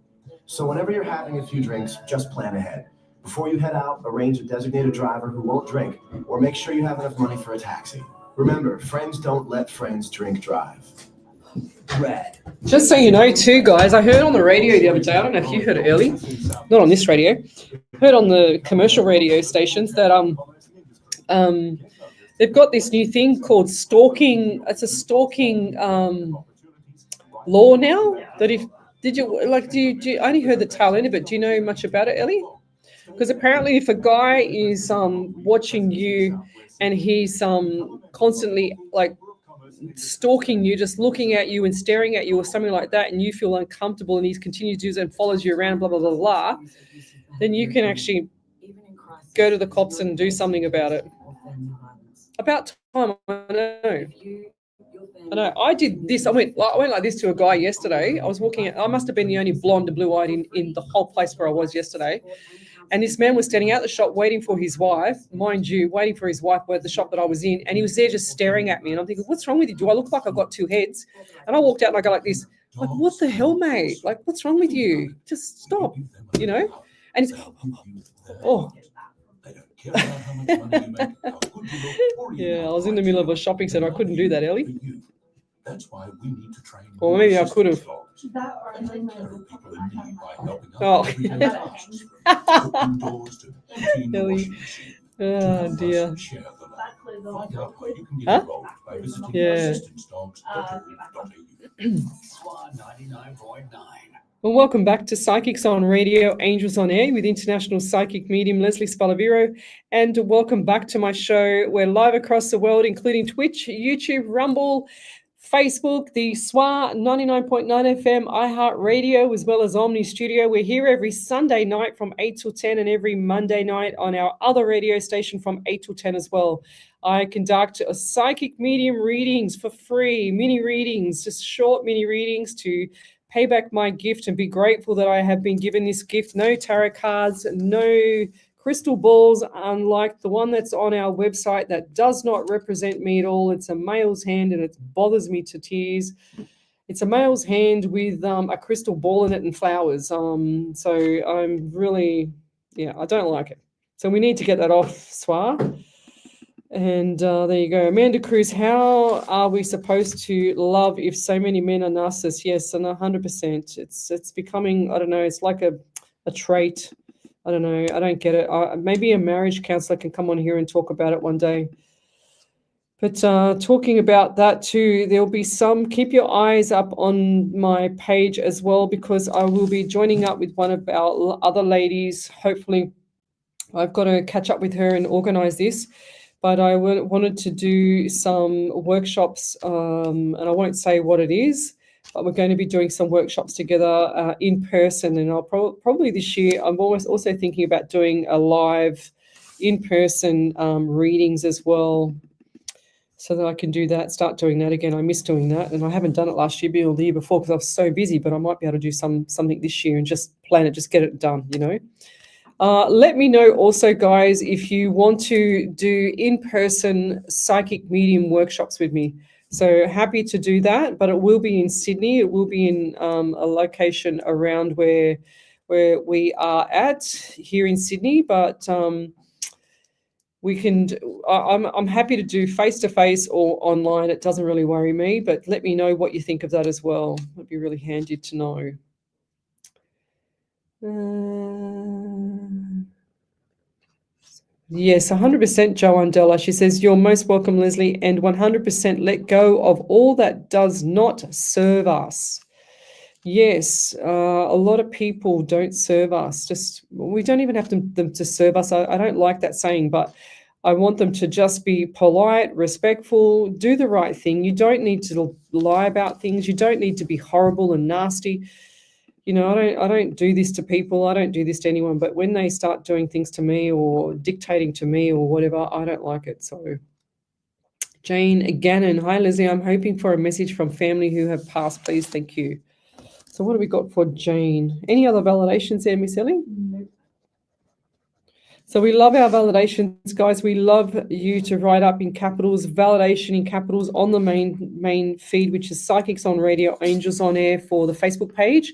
So whenever you're having a few drinks, just plan ahead. Before you head out, arrange a designated driver who won't drink, or make sure you have enough money for a taxi. Remember, friends don't let friends drink drive. RAD. Just so you know too, guys, I heard on the radio the other day, I don't know if you heard it early, not on this radio, heard on the commercial radio stations that they've got this new thing called stalking. It's a stalking law now. That I only heard the tail end of it. Do you know much about it, Ellie? Because apparently, if a guy is watching you and he's constantly like stalking you, just looking at you and staring at you or something like that, and you feel uncomfortable, and he continues to do that and follows you around, blah blah blah blah, then you can actually go to the cops and do something about it. About time, I know. I did this. I went like this to a guy yesterday. I was walking. I must have been the only blonde and blue-eyed in the whole place where I was yesterday. And this man was standing out the shop waiting for his wife, mind you, waiting for his wife at the shop that I was in. And he was there just staring at me. And I'm thinking, what's wrong with you? Do I look like I've got 2 heads? And I walked out and I go like this, like, what the hell, mate? Like, what's wrong with you? Just stop, And he's, oh. Yeah, I was in the middle of a shopping centre. I couldn't do that, Ellie. That's why we need to train. Or maybe I could have. Oh. Ellie. Oh dear. Huh? Yeah. Well, welcome back to Psychics on Radio, Angels on Air with international psychic medium Lesley Spaliviero. And welcome back to my show. We're live across the world, including Twitch, YouTube, Rumble, Facebook, the SWR 99.9 FM, iHeartRadio, as well as Omni Studio. We're here every Sunday night from 8 till 10 and every Monday night on our other radio station from 8 till 10 as well. I conduct a psychic medium readings for free, mini readings, just short mini readings to pay back my gift and be grateful that I have been given this gift. No tarot cards, no crystal balls, unlike the one that's on our website that does not represent me at all. It's a male's hand and it bothers me to tears. It's a male's hand with a crystal ball in it and flowers. So I'm really, I don't like it. So we need to get that off, SWR. And there you go. Amanda Cruz, how are we supposed to love if so many men are narcissists? Yes, and 100%. It's becoming, I don't know, it's like a trait. I don't know. I don't get it. Maybe a marriage counselor can come on here and talk about it one day. But talking about that too, there'll be keep your eyes up on my page as well, because I will be joining up with one of our other ladies. Hopefully, I've got to catch up with her and organize this. But I wanted to do some workshops, and I won't say what it is, but we're going to be doing some workshops together in person. And I'll probably this year, I'm also thinking about doing a live in-person readings as well, so that I can do that, start doing that again. I miss doing that, and I haven't done it last year or the year before because I was so busy, but I might be able to do something this year and just plan it, just get it done, Let me know also, guys, if you want to do in-person psychic medium workshops with me. So happy to do that, but it will be in Sydney. It will be in a location around where we are at here in Sydney, but we can. I'm happy to do face-to-face or online. It doesn't really worry me, but let me know what you think of that as well. It'd be really handy to know. Yes, 100%, Joanne Della. She says, you're most welcome, Lesley, and 100% let go of all that does not serve us. Yes, a lot of people don't serve us. We don't even have them to serve us. I don't like that saying, but I want them to just be polite, respectful, do the right thing. You don't need to lie about things. You don't need to be horrible and nasty. I don't do this to people. I don't do this to anyone. But when they start doing things to me or dictating to me or whatever, I don't like it. So Jane Gannon, hi, Lesley. I'm hoping for a message from family who have passed. Please, thank you. So what have we got for Jane? Any other validations there, Miss Ellie? Nope. So we love our validations, guys. We love you to write up in capitals, validation in capitals on the main feed, which is Psychics on Radio, Angels on Air for the Facebook page.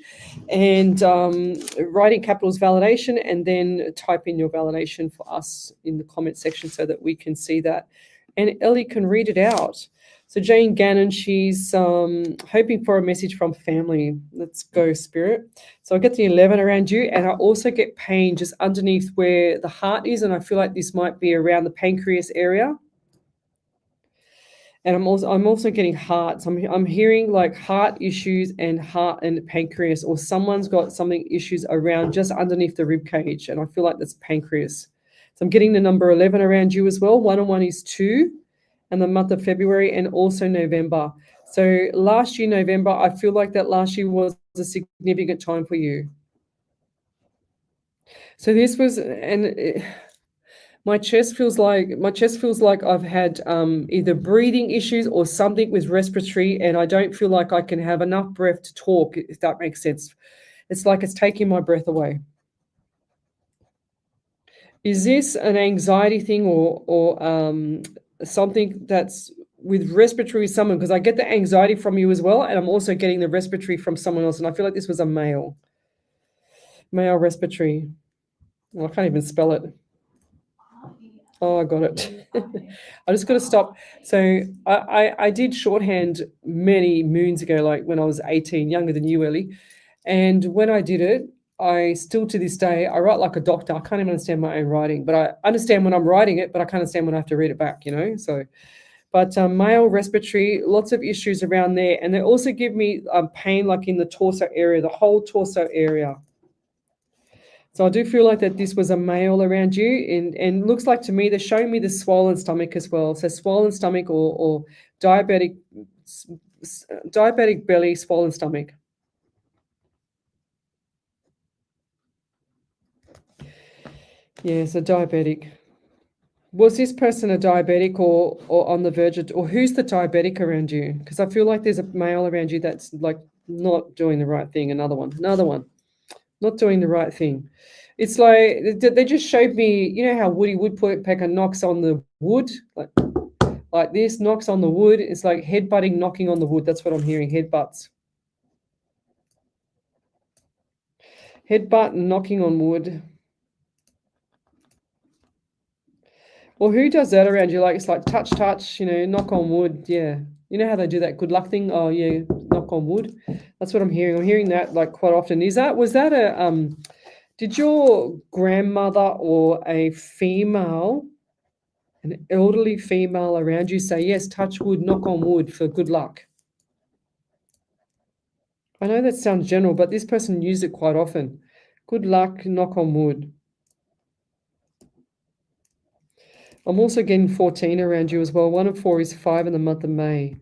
And write in capitals validation, and then type in your validation for us in the comment section so that we can see that. And Ellie can read it out. So Jane Gannon, she's hoping for a message from family. Let's go, Spirit. So I get the 11 around you, and I also get pain just underneath where the heart is, and I feel like this might be around the pancreas area. And I'm also getting hearts. I'm hearing like heart issues and heart and pancreas, or someone's got something issues around just underneath the rib cage, and I feel like that's pancreas. So I'm getting the number 11 around you as well. 1 and 1 is 2. And the month of February and also November. So last year, November, I feel like that last year was a significant time for you. So this was, my chest feels like I've had either breathing issues or something with respiratory, and I don't feel like I can have enough breath to talk, if that makes sense. It's like it's taking my breath away. Is this an anxiety thing or something that's with respiratory someone? Because I get the anxiety from you as well, and I'm also getting the respiratory from someone else, and I feel like this was a male respiratory. Well, I can't even spell it. Oh, I got it. I just got to stop. So I did shorthand many moons ago, like when I was 18, younger than you, Ellie. And when I did it, I still to this day, I write like a doctor. I can't even understand my own writing, but I understand when I'm writing it, but I can't understand when I have to read it back, So, but male respiratory, lots of issues around there. And they also give me pain like in the torso area, the whole torso area. So I do feel like that this was a male around you, and looks like to me, they're showing me the swollen stomach as well. So swollen stomach or diabetic belly, swollen stomach. Yeah, so diabetic. Was this person a diabetic or on the verge of, or who's the diabetic around you? Because I feel like there's a male around you that's like not doing the right thing. Another one. Not doing the right thing. It's like they just showed me, you know how Woody Woodpecker knocks on the wood, like this, knocks on the wood. It's like headbutting, knocking on the wood. That's what I'm hearing, headbutts. Headbutt and knocking on wood. Or who does that around you? Like, it's like touch, touch, you know, knock on wood. Yeah. You know how they do that good luck thing? Oh, yeah, knock on wood. That's what I'm hearing. I'm hearing that like quite often. Was that a, did your grandmother or a female, an elderly female around you say, yes, touch wood, knock on wood for good luck? I know that sounds general, but this person used it quite often. Good luck, knock on wood. I'm also getting 14 around you as well. 1 and 4 is 5 in the month of May.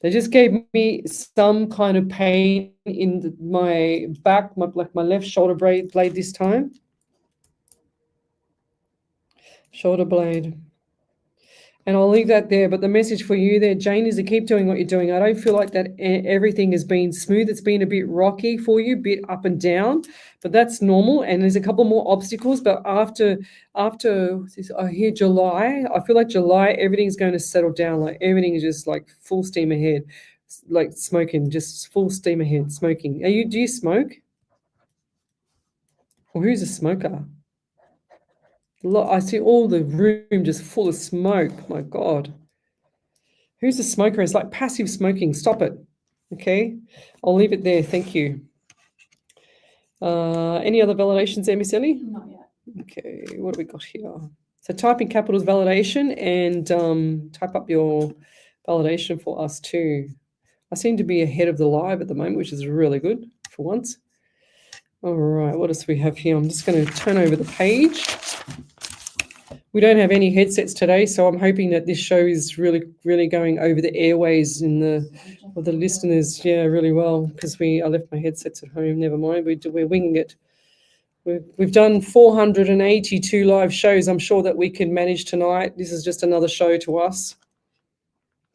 They just gave me some kind of pain in my back, like my left shoulder blade this time. Shoulder blade. And I'll leave that there. But the message for you there, Jane, is to keep doing what you're doing. I don't feel like that everything has been smooth. It's been a bit rocky for you, a bit up and down, but that's normal. And there's a couple more obstacles. But after I hear July, I feel like July, everything's going to settle down. Like everything is just like full steam ahead, like smoking, just full steam ahead, smoking. Do you smoke? Or who's a smoker? I see all the room just full of smoke. My God. Who's a smoker? It's like passive smoking. Stop it. Okay. I'll leave it there. Thank you. Any other validations there, Miss Ellie? Not yet. Okay. What do we got here? So type in capitals validation and type up your validation for us too. I seem to be ahead of the live at the moment, which is really good for once. All right. What else do we have here? I'm just going to turn over the page. We don't have any headsets today, so I'm hoping that this show is really, really going over the airways of the listeners, really well, because I left my headsets at home. Never mind, we're winging it. We've done 482 live shows. I'm sure that we can manage tonight. This is just another show to us.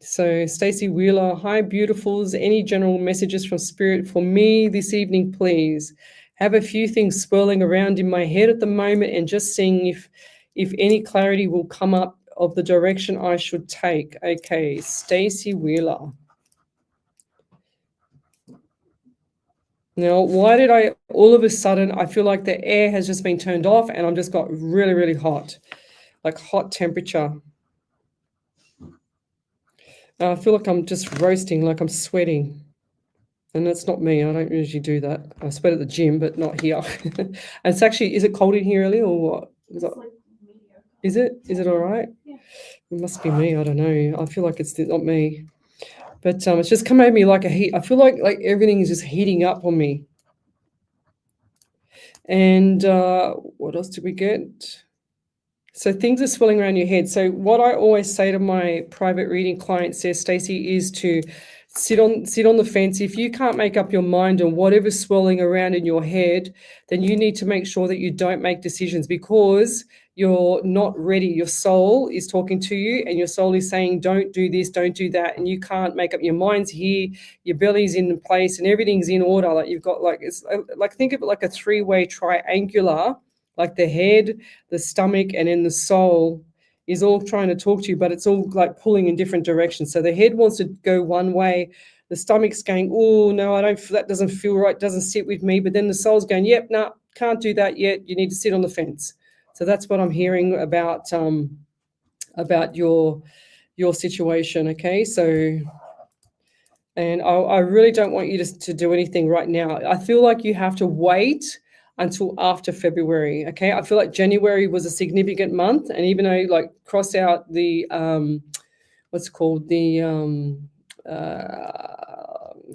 So Stacey Wheeler, hi, beautifuls. Any general messages from Spirit for me this evening, please? Have a few things swirling around in my head at the moment and just seeing if any clarity will come up of the direction I should take. Okay, Stacey Wheeler. Now, why did all of a sudden, I feel like the air has just been turned off and I'm just got really, really hot, like hot temperature. I feel like I'm just roasting, like I'm sweating. And that's not me. I don't usually do that. I sweat at the gym, but not here. And it's actually, is it cold in here early or what? Is it? Is it all right? Yeah. It must be me. I don't know. I feel like it's not me. But it's just come over me like a heat. I feel like everything is just heating up on me. And what else did we get? So things are swelling around your head. So what I always say to my private reading clients there, Stacey, is to sit on the fence. If you can't make up your mind on whatever's swirling around in your head, then you need to make sure that you don't make decisions because you're not ready. Your soul is talking to you and your soul is saying, don't do this, don't do that. And you can't make up your mind's here, your belly's in place and everything's in order. Like you've got it's like, think of it like a three-way triangular, like the head, the stomach, and then the soul is all trying to talk to you, but it's all like pulling in different directions. So the head wants to go one way, the stomach's going, oh no, that doesn't feel right, doesn't sit with me. But then the soul's going, yep, no, can't do that yet. You need to sit on the fence. So that's what I'm hearing about your situation. Okay, so, and I really don't want you to do anything right now. I feel like you have to wait until after February. Okay, I feel like January was a significant month, and even though like cross out the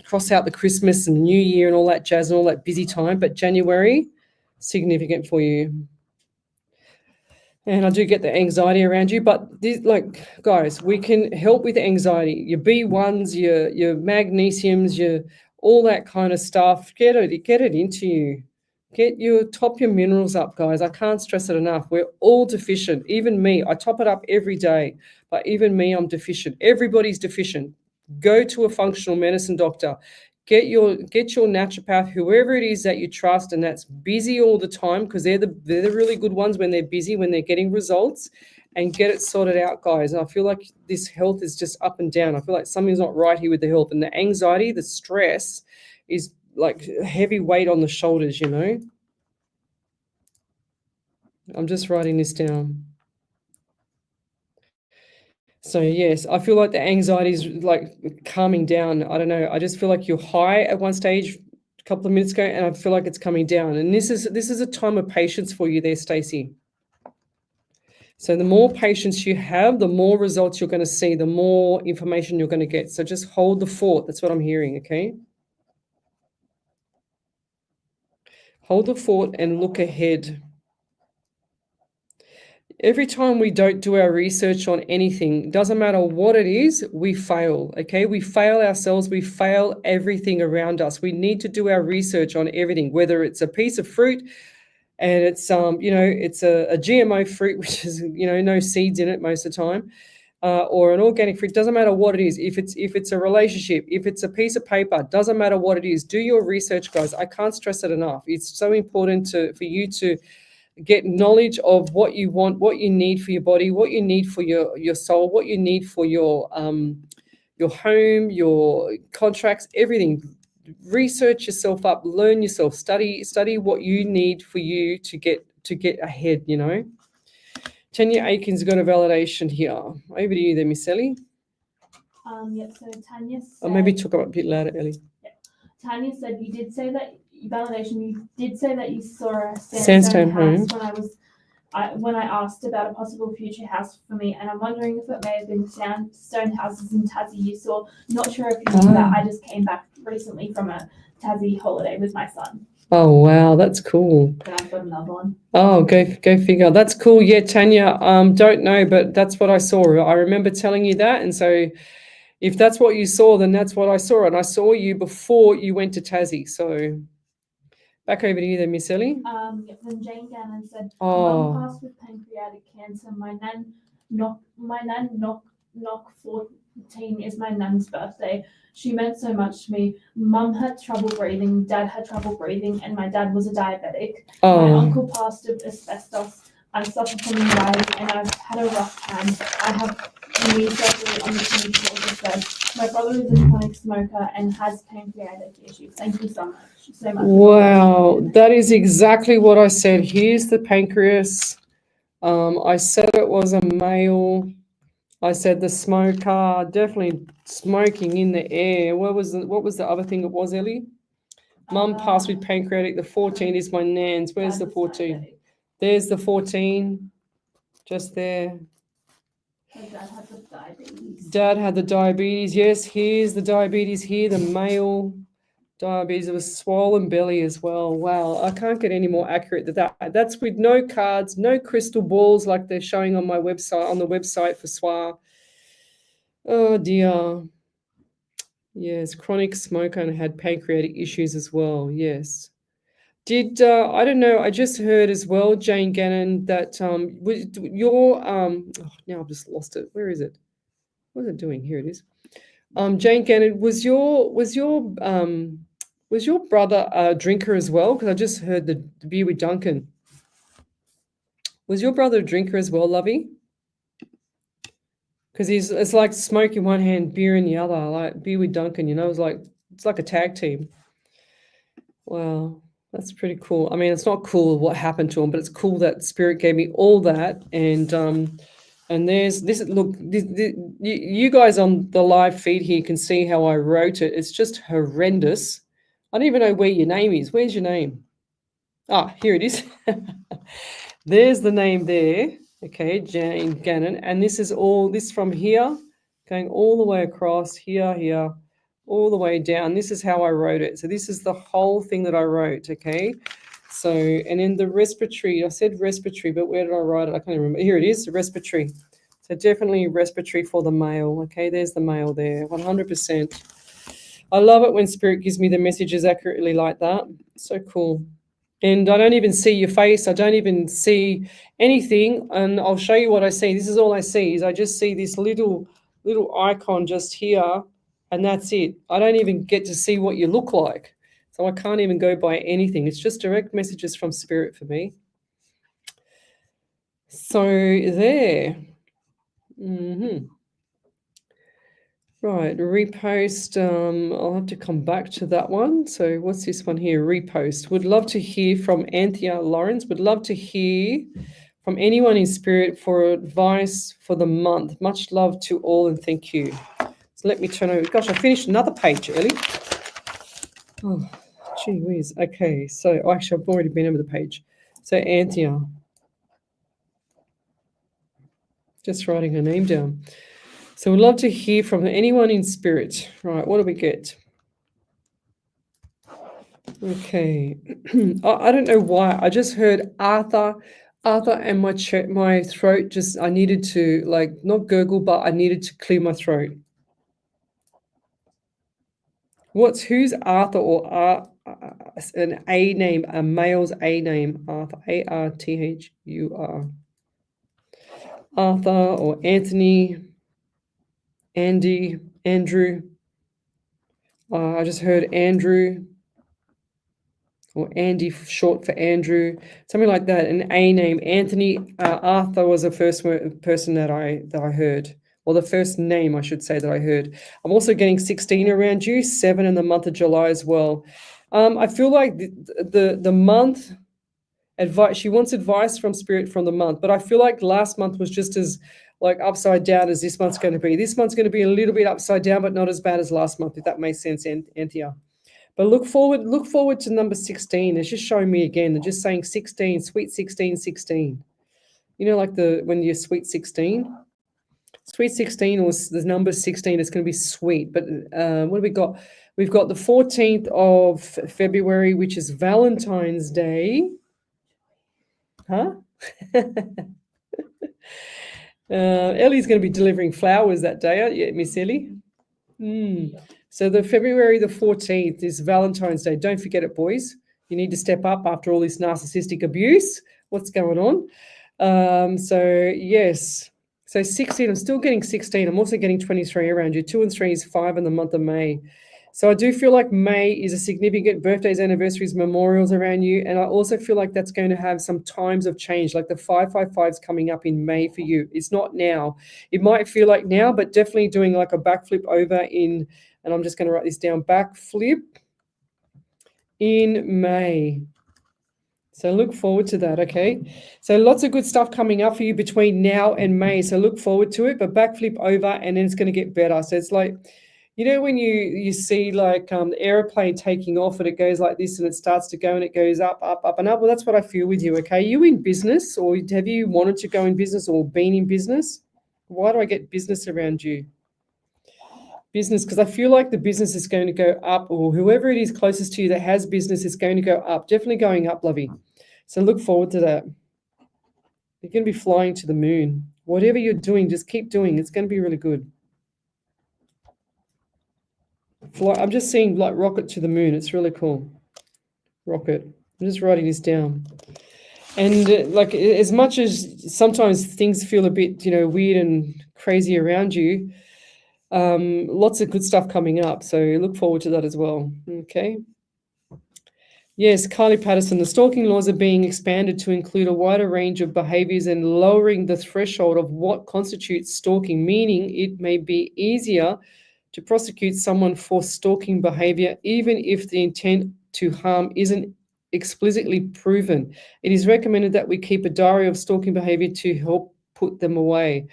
cross out the Christmas and New Year and all that jazz and all that busy time, but January significant for you. And I do get the anxiety around you, but guys, we can help with anxiety. Your B1s, your magnesiums, your all that kind of stuff. Get it into you. Top your minerals up, guys. I can't stress it enough. We're all deficient. Even me, I top it up every day, but even me, I'm deficient. Everybody's deficient. Go to a functional medicine doctor. get your naturopath, whoever it is that you trust and that's busy all the time, because they're the really good ones when they're busy, when they're getting results, and get it sorted out, guys. I feel like this health is just up and down. I feel like something's not right here with the health, and the anxiety, the stress is like heavy weight on the shoulders, you know. I'm just writing this down. So yes, I feel like the anxiety is like calming down. I don't know. I just feel like you're high at one stage a couple of minutes ago, and I feel like it's coming down. And this is a time of patience for you there, Stacey. So the more patience you have, the more results you're going to see, the more information you're going to get. So just hold the fort. That's what I'm hearing, okay? Hold the fort and look ahead. Every time we don't do our research on anything, doesn't matter what it is, we fail, okay? We fail ourselves, we fail everything around us. We need to do our research on everything, whether it's a piece of fruit and it's, it's a GMO fruit, which is, no seeds in it most of the time, or an organic fruit, doesn't matter what it is. If it's a relationship, if it's a piece of paper, doesn't matter what it is, do your research, guys. I can't stress it enough. It's so important for you to get knowledge of what you want, what you need for your body, what you need for your soul, what you need for your home, your contracts, everything. Research yourself up, learn yourself, study what you need for you to get ahead, you know. Tanya Aiken's got a validation here. Over to you there, Miss Ellie. So Tanya said, Or maybe talk a bit louder, Ellie. Yeah. Tanya said you did say that you saw a Sandstone house home. when I asked about a possible future house for me, and I'm wondering if it may have been sandstone houses in Tassie you saw. Not sure if you knew that. I just came back recently from a Tassie holiday with my son. Oh wow, that's cool. And I've got another one. Oh, go figure. That's cool. Yeah, Tanya. Don't know, but that's what I saw. I remember telling you that, and so if that's what you saw, then that's what I saw, and I saw you before you went to Tassie. So back over to you then, Miss Ellie. Then Jane Gannon said, Oh. Mum passed with pancreatic cancer. My nan knock 14 is my nan's birthday. She meant so much to me. Mum had trouble breathing, Dad had trouble breathing, and my dad was a diabetic. Oh. My uncle passed of asbestos. I suffer from anxiety and I've had a rough time. I have knee surgery on the 24th. My brother is a chronic smoker and has pancreatic issues. Thank you so much. Wow, that is exactly what I said. Here's the pancreas. I said it was a male. I said the smoker, definitely smoking in the air. What was the other thing it was, Ellie? Mum passed with pancreatic. The 14 is my nan's. Where's the 14? There's the 14, just there. Dad had the diabetes. Dad had the diabetes. Yes, here's the diabetes here, the male diabetes. It was swollen belly as well. Wow, I can't get any more accurate than that. That's with no cards, no crystal balls like they're showing on my website, on the website for SWR. Oh dear. Yes, chronic smoker and had pancreatic issues as well. Yes. Did I don't know, I just heard as well, Jane Gannon, that your now I've just lost it. Where is it? What is it doing? Here it is. Jane Gannon, was your brother a drinker as well? Because I just heard the beer with Duncan. Was your brother a drinker as well, Lovey? Because it's like smoking one hand, beer in the other, like beer with Duncan, you know, it's like a tag team. Wow. That's pretty cool. I mean, it's not cool what happened to him, but it's cool that Spirit gave me all that. And there's this. Look, you guys on the live feed here can see how I wrote it. It's just horrendous. I don't even know where your name is. Where's your name? Ah, here it is. There's the name there. Okay, Jane Gannon. And this is all this from here, going all the way across here. All the way down. This is how I wrote it. So this is the whole thing that I wrote, okay? So, and in the respiratory, I said respiratory, but where did I write it? I can't remember. Here it is, respiratory. So definitely respiratory for the male, okay? There's the male there, 100%. I love it when Spirit gives me the messages accurately like that. So cool. And I don't even see your face. I don't even see anything. And I'll show you what I see. This is all I see is I just see this little icon just here. and that's it. I don't even get to see what you look like. So I can't even go by anything. It's just direct messages from spirit for me. So there. Right, repost. I'll have to come back to that one. So what's this one here? Repost. Would love to hear from Anthea Lawrence. Would love to hear from anyone in spirit for advice for the month. Much love to all and thank you. So let me turn over. Gosh, I finished another page, Ellie. Oh, gee whiz. Okay, so actually I've already been over the page. So Anthea. Just writing her name down. So we'd love to hear from anyone in spirit. Right, what do we get? Okay. I don't know why. I just heard Arthur, and my throat just, I needed to, like, not gurgle, but I needed to clear my throat. Who's Arthur or an A name, a male's A name? Arthur, Arthur. Arthur or Anthony, Andy, Andrew. I just heard Andrew or Andy, short for Andrew, something like that. An A name, Anthony. Arthur was the first person that I heard, or the first name I should say that I heard. I'm also getting 16 around you, 7 in the month of July as well. I feel like the month advice. She wants advice from spirit from the month, but I feel like last month was just as like upside down as this month's going to be. This month's going to be a little bit upside down, but not as bad as last month, if that makes sense, Anthea. But look forward to number 16. It's just showing me again. They're just saying 16, sweet 16, 16. You know, like when you're sweet 16. Sweet 16 or the number 16 is going to be sweet. But what have we got? We've got the 14th of February, which is Valentine's Day. Huh? Ellie's going to be delivering flowers that day, aren't you, Miss Ellie? So the February the 14th is Valentine's Day. Don't forget it, boys. You need to step up after all this narcissistic abuse. What's going on? So yes. So 16, I'm still getting 16. I'm also getting 23 around you. 2 and 3 is 5 in the month of May. So I do feel like May is a significant birthdays, anniversaries, memorials around you. And I also feel like that's going to have some times of change, like the 555 is coming up in May for you. It's not now. It might feel like now, but definitely doing like a backflip over in, and I'm just going to write this down, backflip in May. So look forward to that, okay? So lots of good stuff coming up for you between now and May. So look forward to it, but backflip over and then it's going to get better. So it's like, you know, when you see like the airplane taking off and it goes like this and it starts to go and it goes up, up, up and up. Well, that's what I feel with you, okay? You in business, or have you wanted to go in business or been in business? Why do I get business around you? Business, because I feel like the business is going to go up, or whoever it is closest to you that has business is going to go up. Definitely going up, lovey. So look forward to that. You're going to be flying to the moon. Whatever you're doing, just keep doing. It's going to be really good. I'm just seeing like rocket to the moon. It's really cool. Rocket. I'm just writing this down. And like as much as sometimes things feel a bit, you know, weird and crazy around you, lots of good stuff coming up. So look forward to that as well. Okay. Yes, Kylie Patterson, the stalking laws are being expanded to include a wider range of behaviors and lowering the threshold of what constitutes stalking, meaning it may be easier to prosecute someone for stalking behavior, even if the intent to harm isn't explicitly proven. It is recommended that we keep a diary of stalking behavior to help put them away.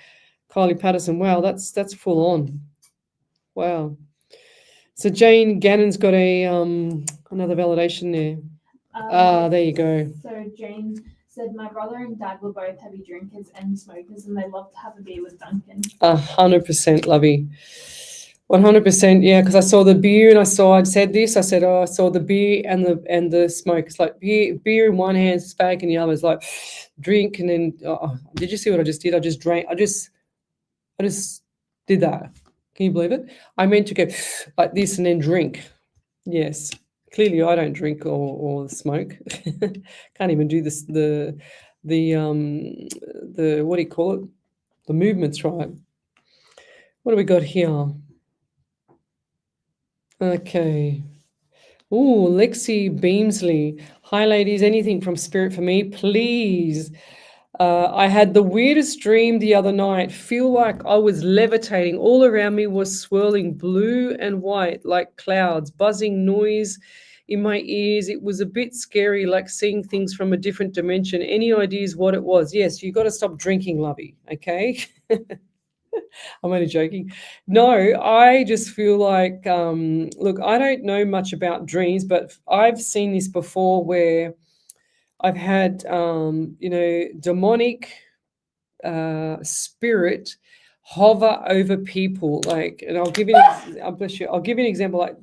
Kylie Patterson, wow, that's full on. Wow. So Jane Gannon's got a another validation there. There you go. So Jane said, my brother and dad were both heavy drinkers and smokers, and they love to have a beer with Duncan. 100%, lovey. 100%, yeah. Because I saw the beer and I said this. I said, oh, I saw the beer and the smoke. It's like beer in one hand, spag in the other. It's like drink, and then did you see what I just did? I just drank. I just did that. Can you believe it? I meant to go like this and then drink. Yes. Clearly I don't drink or smoke. Can't even do this, the what do you call it? The movements, right? What do we got here? Okay. Ooh, Lexi Beamsley. Hi, ladies. Anything from spirit for me, please? I had the weirdest dream the other night. Feel like I was levitating. All around me was swirling blue and white like clouds, buzzing noise in my ears. It was a bit scary, like seeing things from a different dimension. Any ideas what it was? Yes, you got to stop drinking, lovey. Okay. I'm only joking. No, I just feel like, look, I don't know much about dreams, but I've seen this before where I've had, demonic spirit hover over people. Like, and I'll give you, bless you, I'll give you an example. Like,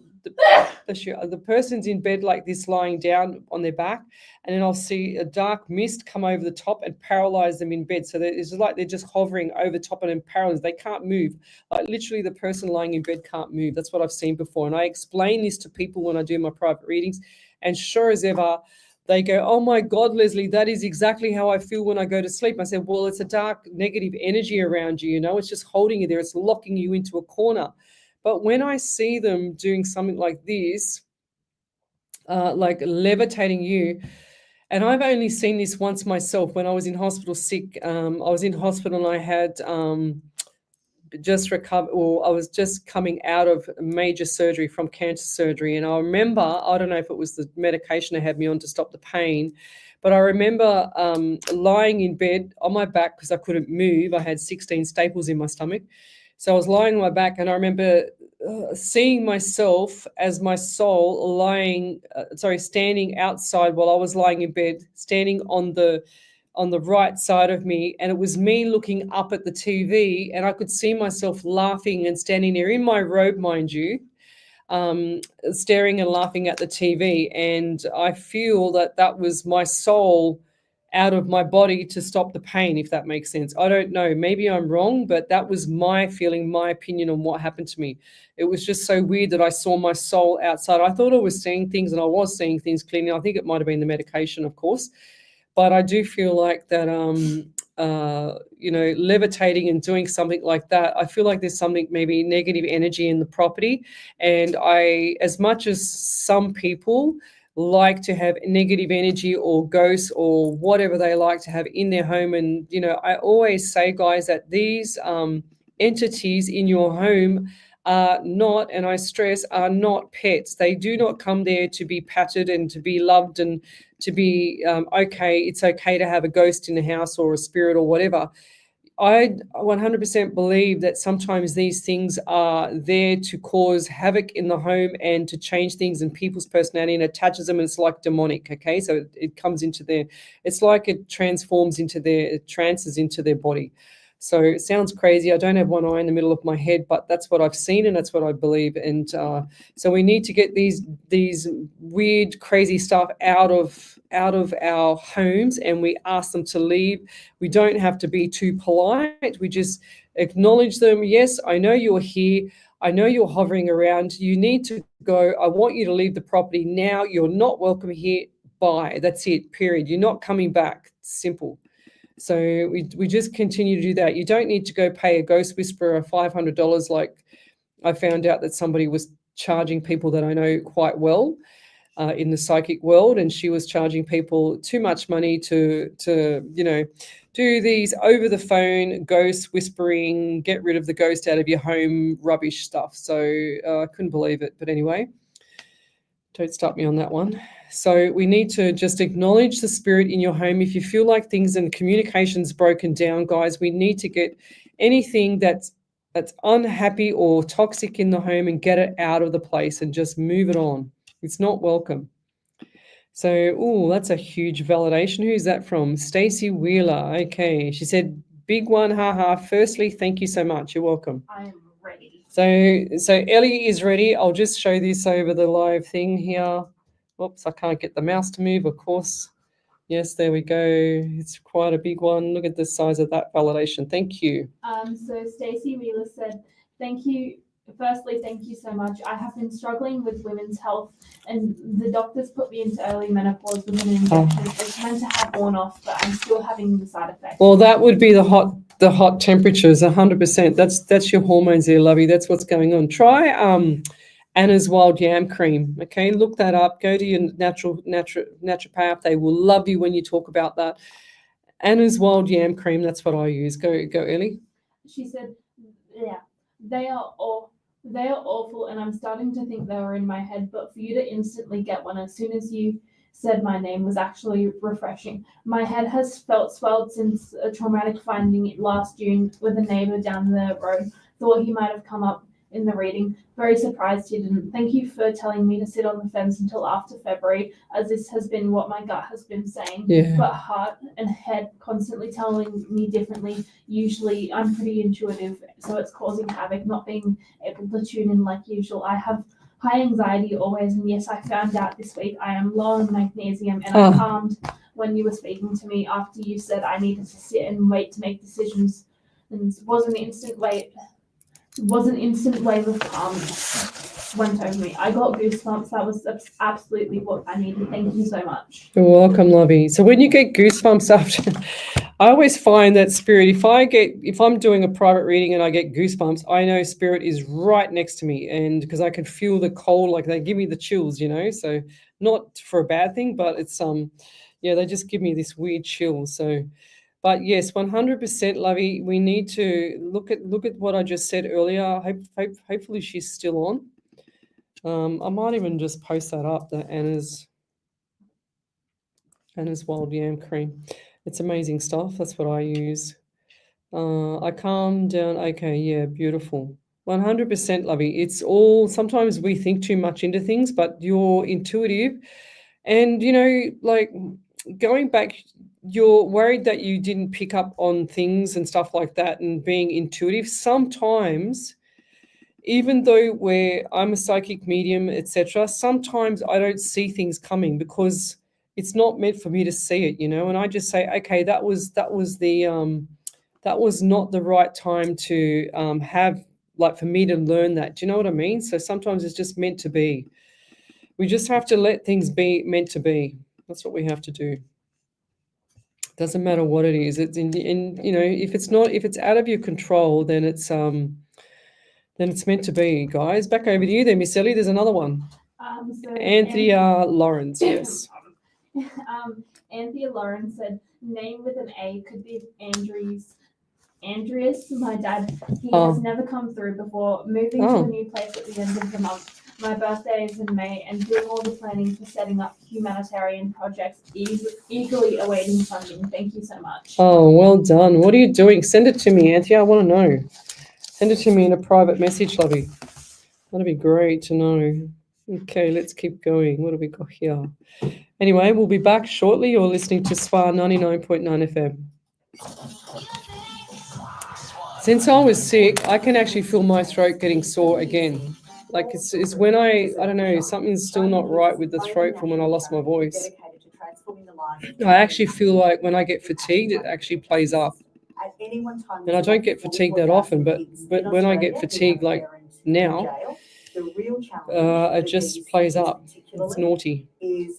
the person's in bed like this, lying down on their back, and then I'll see a dark mist come over the top and paralyze them in bed. So it's like they're just hovering over top and paralyzed. They can't move. Like literally, the person lying in bed can't move. That's what I've seen before, and I explain this to people when I do my private readings, and sure as ever, they go, "Oh my God, Lesley, that is exactly how I feel when I go to sleep." I said, "Well, it's a dark, negative energy around you, it's just holding you there. It's locking you into a corner." But when I see them doing something like this, like levitating you, and I've only seen this once myself when I was in hospital sick. I was in hospital and I had just recovered, or I was just coming out of major surgery from cancer surgery. And I remember, I don't know if it was the medication they had me on to stop the pain, but I remember lying in bed on my back because I couldn't move. I had 16 staples in my stomach. So I was lying on my back, and I remember seeing myself as my soul standing outside while I was lying in bed, standing on the right side of me, and it was me looking up at the TV, and I could see myself laughing and standing there in my robe, mind you, staring and laughing at the TV. And I feel that was my soul out of my body to stop the pain, if that makes sense. I don't know, maybe I'm wrong, but that was my feeling, my opinion on what happened to me. It was just so weird that I saw my soul outside. I thought I was seeing things, and I was seeing things clearly. I think it might have been the medication, of course. But I do feel like that, levitating and doing something like that, I feel like there's something, maybe negative energy in the property. And as much as some people like to have negative energy or ghosts or whatever they like to have in their home, and, I always say, guys, that these entities in your home are not, and I stress, are not pets. They do not come there to be patted and to be loved and to be okay. It's okay to have a ghost in the house or a spirit or whatever. I 100% believe that sometimes these things are there to cause havoc in the home and to change things in people's personality, and attaches them, and it's like demonic, okay? So it comes into it's like it transforms it trances into their body. So it sounds crazy. I don't have one eye in the middle of my head, but that's what I've seen and that's what I believe. And so we need to get these weird, crazy stuff out of our homes, and we ask them to leave. We don't have to be too polite. We just acknowledge them. Yes, I know you're here. I know you're hovering around. You need to go. I want you to leave the property now. You're not welcome here. Bye. That's it, period. You're not coming back. Simple. So we just continue to do that. You don't need to go pay a ghost whisperer $500 like I found out that somebody was charging people that I know quite well in the psychic world, and she was charging people too much money to do these over the phone ghost whispering, get rid of the ghost out of your home rubbish stuff. So I couldn't believe it. But anyway, don't start me on that one. So we need to just acknowledge the spirit in your home. If you feel like things and communication's broken down, guys, we need to get anything that's unhappy or toxic in the home and get it out of the place and just move it on. It's not welcome. So, that's a huge validation. Who's that from? Stacey Wheeler. Okay. She said, big one, haha. Firstly, thank you so much. You're welcome. I am ready. So Ellie is ready. I'll just show this over the live thing here. Oops, I can't get the mouse to move, of course. Yes, there we go. It's quite a big one. Look at the size of that validation. Thank you. So Stacey Wheeler said, thank you. Firstly, thank you so much. I have been struggling with women's health, and the doctors put me into early menopause with an injection. It's meant to have worn off, but I'm still having the side effects. Well, that would be the hot temperatures, 100%. That's your hormones there, lovey. That's what's going on. Try Anna's Wild Yam Cream. Okay, look that up. Go to your naturopath. They will love you when you talk about that. Anna's Wild Yam Cream. That's what I use. Go, Ellie. She said, yeah, they are awful, and I'm starting to think they were in my head, but for you to instantly get one as soon as you said my name was actually refreshing. My head has felt swelled since a traumatic finding last June with a neighbour down the road. Thought he might have come up in the reading. Very surprised he didn't. Thank you for telling me to sit on the fence until after February, as this has been what my gut has been saying. Yeah. But heart and head constantly telling me differently. Usually I'm pretty intuitive, so it's causing havoc, not being able to tune in like usual. I have high anxiety always, and yes, I found out this week I am low in magnesium, and I calmed when you were speaking to me after you said I needed to sit and wait to make decisions, and it was an instant wave of calmness went over me. I got goosebumps. That was absolutely what I needed. Thank you so much. You're welcome, lovey. So when you get goosebumps after, I always find that spirit, if I'm doing a private reading and I get goosebumps, I know spirit is right next to me, and because I can feel the cold, like they give me the chills, so not for a bad thing, but it's they just give me this weird chill. So, but yes, 100%, lovey. We need to look at what I just said earlier. Hopefully she's still on. I might even just post that up, the Anna's Wild Yam Cream. It's amazing stuff. That's what I use. I calm down. Okay, yeah, beautiful. 100%, lovey. It's all, sometimes we think too much into things, but you're intuitive. And, like going back, you're worried that you didn't pick up on things and stuff like that, and being intuitive. Sometimes, even though I'm a psychic medium, etc., sometimes I don't see things coming because it's not meant for me to see it, and I just say, okay, that was not the right time to have, like, for me to learn that. Do you know what I mean? So sometimes it's just meant to be. We just have to let things be meant to be. That's what we have to do. Doesn't matter what it is. It's if it's out of your control, then it's meant to be, guys. Back over to you then, Miss Ellie. There's another one. Anthea Lawrence, yes. Anthea Lawrence said, name with an A could be Andreas, my dad. He has never come through before. Moving to a new place at the end of the month. My birthday is in May, and doing all the planning for setting up humanitarian projects, eagerly awaiting funding. Thank you so much. Oh, well done. What are you doing? Send it to me, Anthea. I want to know. Send it to me in a private message, lovey. That'd be great to know. Okay, let's keep going. What have we got here? Anyway, we'll be back shortly. You're listening to SWR 99.9 FM. Since I was sick, I can actually feel my throat getting sore again. Like it's when I don't know, something's still not right with the throat from when I lost my voice. I actually feel like when I get fatigued, it actually plays up. And I don't get fatigued that often, but when I get fatigued, like now, it just plays up. It's naughty. They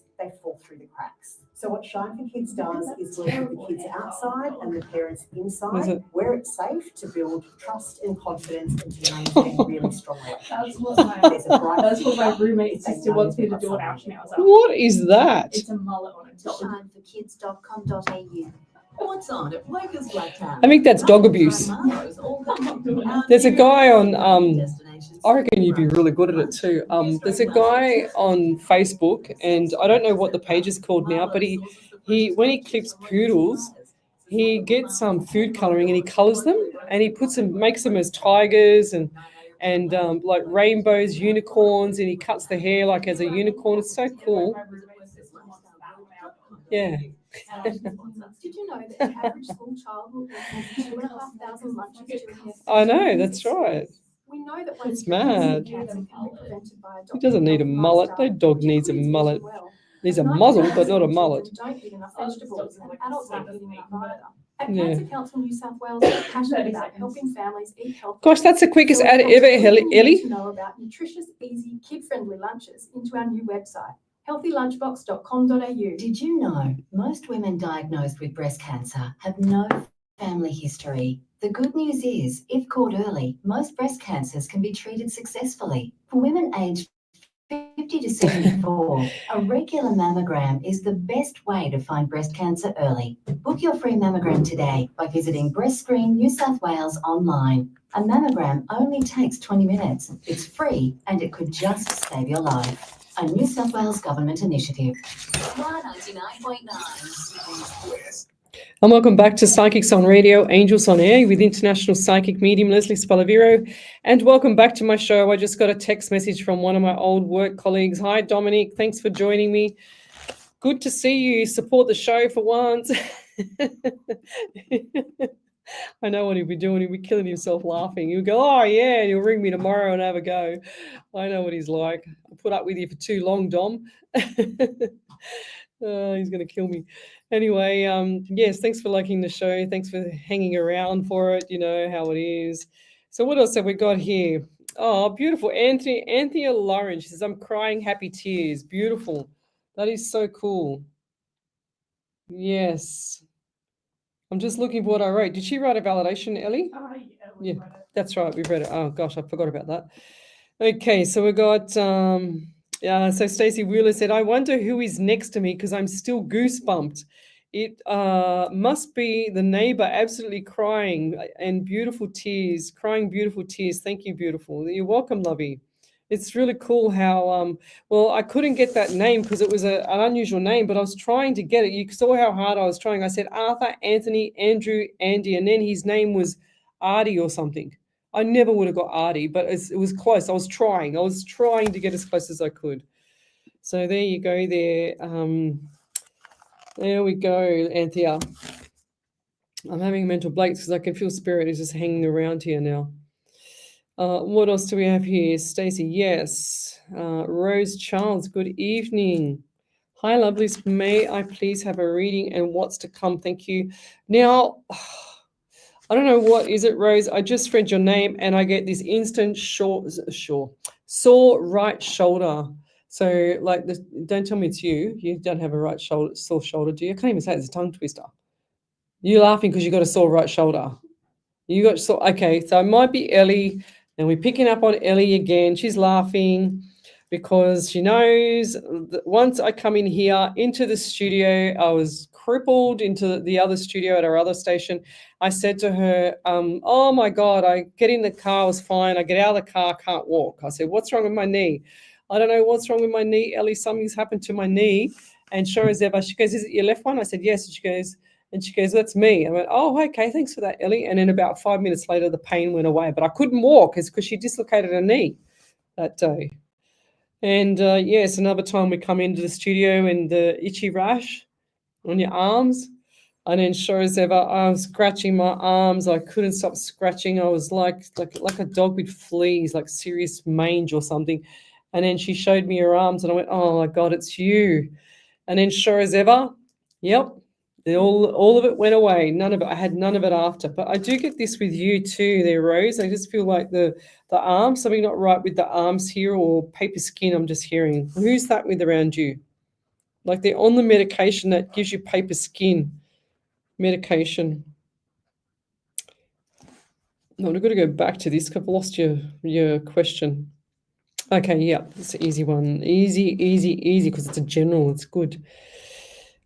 fall through the cracks. So what Shine for Kids does is work with the kids outside and the parents inside, where it's safe to build trust and confidence and to maintain really strong relationships. That's what my roommate's sister wants me to do it out now. What is that? It's a mullet on it. Shineforkids.com.au. What's on at Workers Black Town? I think that's dog abuse. There's a guy on I reckon you'd be really good at it too. There's a guy on Facebook, and I don't know what the page is called now, but he when he clips poodles, he gets some food coloring and he colors them, and he makes them as tigers and like rainbows, unicorns, and he cuts the hair like as a unicorn. It's so cool. Yeah. Did you know that the average school child will eat 2,500 lunches during their I know, that's right. We know that It's mad. cancer can be prevented by He doesn't need a mullet. No dog needs a mullet. Needs a muzzle, but not a mullet. Don't eat enough vegetables, and adults aren't eating enough either. At Cancer Council New South Wales, we're passionate about helping families eat healthy. Gosh, that's the quickest ad ever, Ellie. To know about nutritious, easy, kid-friendly lunches into our new website, healthylunchbox.com.au. Did you know most women diagnosed with breast cancer have no family history. The good news is, if caught early, most breast cancers can be treated successfully. For women aged 50 to 74, a regular mammogram is the best way to find breast cancer early. Book your free mammogram today by visiting Breast Screen New South Wales online. A mammogram only takes 20 minutes. It's free and it could just save your life. A New South Wales government initiative. SWR 99.9. And welcome back to Psychics on Radio, Angels on Air with international psychic medium Lesley Spaliviero. And welcome back to my show. I just got a text message from one of my old work colleagues. Hi, Dominic. Thanks for joining me. Good to see you. Support the show for once. I know what he'll be doing. He'll be killing himself laughing. He'll go, oh, yeah, and he'll ring me tomorrow and have a go. I know what he's like. I'll put up with you for too long, Dom. He's going to kill me. Anyway, yes, thanks for liking the show. Thanks for hanging around for it. You know how it is. So what else have we got here? Oh, beautiful. Anthea Lawrence says, I'm crying happy tears. Beautiful. That is so cool. Yes. I'm just looking for what I wrote. Did she write a validation, Ellie? Yeah, read it. That's right. We've read it. Oh, gosh, I forgot about that. Okay, so we got... so Stacey Wheeler said, I wonder who is next to me because I'm still goosebumped. It must be the neighbor absolutely crying and beautiful tears, crying beautiful tears. Thank you, beautiful. You're welcome, lovey. It's really cool how, well, I couldn't get that name because it was an unusual name, but I was trying to get it. You saw how hard I was trying. I said Arthur, Anthony, Andrew, Andy, and then his name was Artie or something. I never would have got Artie, but it was close. I was trying to get as close as I could. So there you go there. There we go, Anthea. I'm having mental breaks because I can feel spirit is just hanging around here now. What else do we have here? Stacey, yes. Rose Charles, good evening. Hi, lovelies. May I please have a reading and what's to come? Thank you. Now... I don't know what is it, Rose. I just read your name and I get this instant sore right shoulder. So, like, don't tell me it's you. You don't have a sore shoulder, do you? I can't even say it. It's a tongue twister. You're laughing because you got a sore right shoulder. Okay, so it might be Ellie, and we're picking up on Ellie again. She's laughing because she knows that once I come in here into the studio, I was crippled into the other studio at our other station. I said to her, oh my God, I get in the car, I was fine. I get out of the car, can't walk. I said, what's wrong with my knee? I don't know what's wrong with my knee, Ellie. Something's happened to my knee. And sure as ever, she goes, is it your left one? I said, yes. And she goes, that's me. I went, oh, okay, thanks for that, Ellie. And then about 5 minutes later, the pain went away. But I couldn't walk because she dislocated her knee that day. And yes, another time we come into the studio and the itchy rash on your arms. And then sure as ever, I was scratching my arms. I couldn't stop scratching. I was like a dog with fleas, like serious mange or something. And then she showed me her arms and I went, oh my God, it's you. And then sure as ever, yep, all of it went away. I had none of it after. But I do get this with you too there, Rose. I just feel like the arms, something not right with the arms here or paper skin I'm just hearing. Who's that with around you? Like they're on the medication that gives you paper skin medication. No, I've got to go back to this because I've lost your question. Okay, yeah, it's an easy one. Easy, because it's a general. It's good.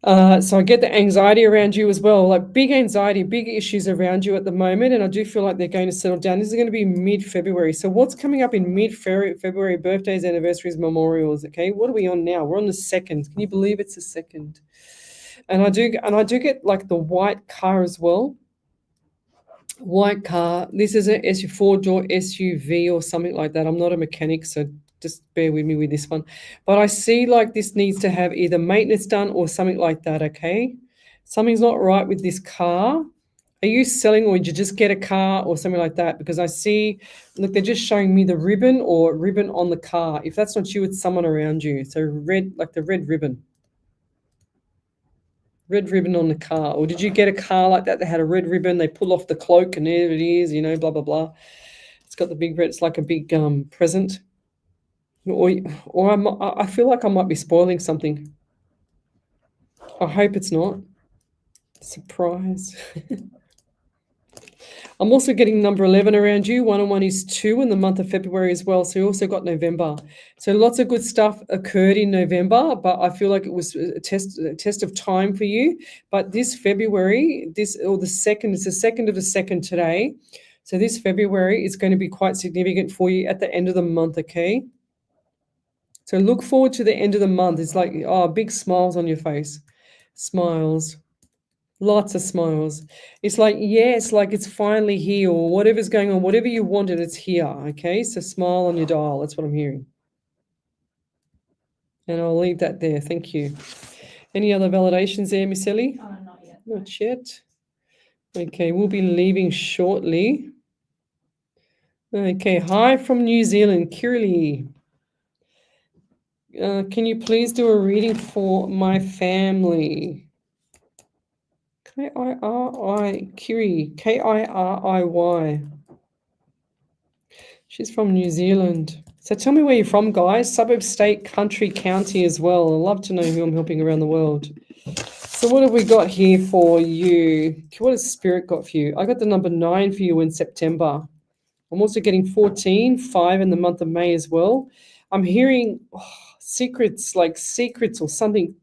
So I get the anxiety around you as well, like big anxiety, big issues around you at the moment, and I do feel like they're going to settle down. This is going to be mid-February. So what's coming up in mid-February? Birthdays, anniversaries, memorials. Okay, what are we on now? We're on the 2nd. Can you believe it's the 2nd? And I do get like the white car as well. White car. This is a 4-door SUV or something like that. I'm not a mechanic, so just bear with me with this one. But I see like this needs to have either maintenance done or something like that, okay? Something's not right with this car. Are you selling or did you just get a car or something like that? Because I see, look, they're just showing me the ribbon on the car. If that's not you, it's someone around you. So red, like the red ribbon. Red ribbon on the car. Or did you get a car like that had a red ribbon? They pull off the cloak and there it is, you know, blah, blah, blah. It's got the big red, it's like a big present. Or I feel like I might be spoiling something. I hope it's not. Surprise. I'm also getting number 11 around you. 1 and 1 is 2 in the month of February as well. So you also got November. So lots of good stuff occurred in November, but I feel like it was a test of time for you. But this February, it's the 2nd of the 2nd today. So this February is going to be quite significant for you at the end of the month, okay? So look forward to the end of the month. It's like, big smiles on your face. Smiles. Lots of smiles. It's like, yes, like it's finally here, or whatever's going on, whatever you wanted, it's here, okay? So smile on your dial. That's what I'm hearing. And I'll leave that there. Thank you. Any other validations there, Miss Ellie? Not yet. Not yet. Okay, we'll be leaving shortly. Okay, hi from New Zealand, Kirili. Can you please do a reading for my family? K-I-R-I, Kiri, K-I-R-I-Y. She's from New Zealand. So tell me where you're from, guys. Suburb, state, country, county as well. I'd love to know who I'm helping around the world. So what have we got here for you? What has Spirit got for you? I got the number 9 for you in September. I'm also getting 14, 5 in the month of May as well. I'm hearing secrets, like secrets or something.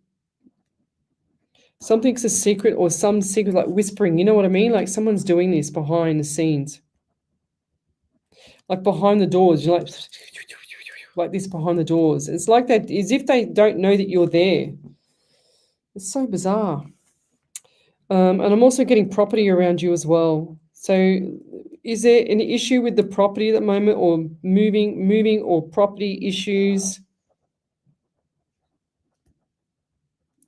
Something's a secret, or some secret, like whispering. You know what I mean? Like someone's doing this behind the scenes. Like behind the doors. You're like this behind the doors. It's like that, as if they don't know that you're there. It's so bizarre. And I'm also getting property around you as well. So is there an issue with the property at the moment, or moving or property issues?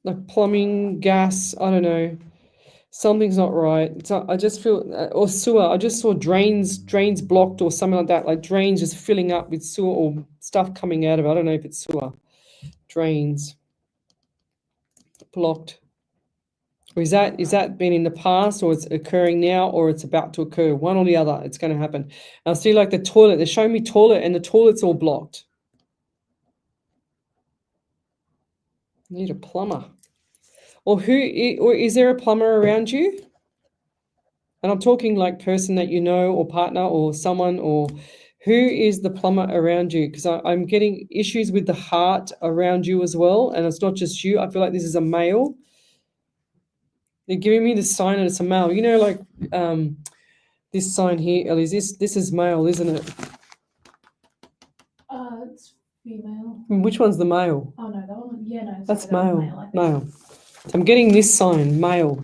Like plumbing, gas, I don't know. Something's not right. I just feel, or sewer. I just saw drains blocked or something like that, like drains just filling up with sewer or stuff coming out of it. I don't know if it's sewer. Drains blocked. Or is that been in the past, or it's occurring now, or it's about to occur? One or the other. It's going to happen. And I see like the toilet. They're showing me toilet, and the toilet's all blocked. Need a plumber. Or is there a plumber around you? And I'm talking like person that you know, or partner, or someone, or who is the plumber around you? Because I'm getting issues with the heart around you as well. And it's not just you. I feel like this is a male. They're giving me the sign that it's a male. You know, like this sign here, Ellie, this is male, isn't it? It's female. Which one's the male? Oh no, that one. Yeah, no. That's sorry, that was male. I think. Male. So I'm getting this sign, male.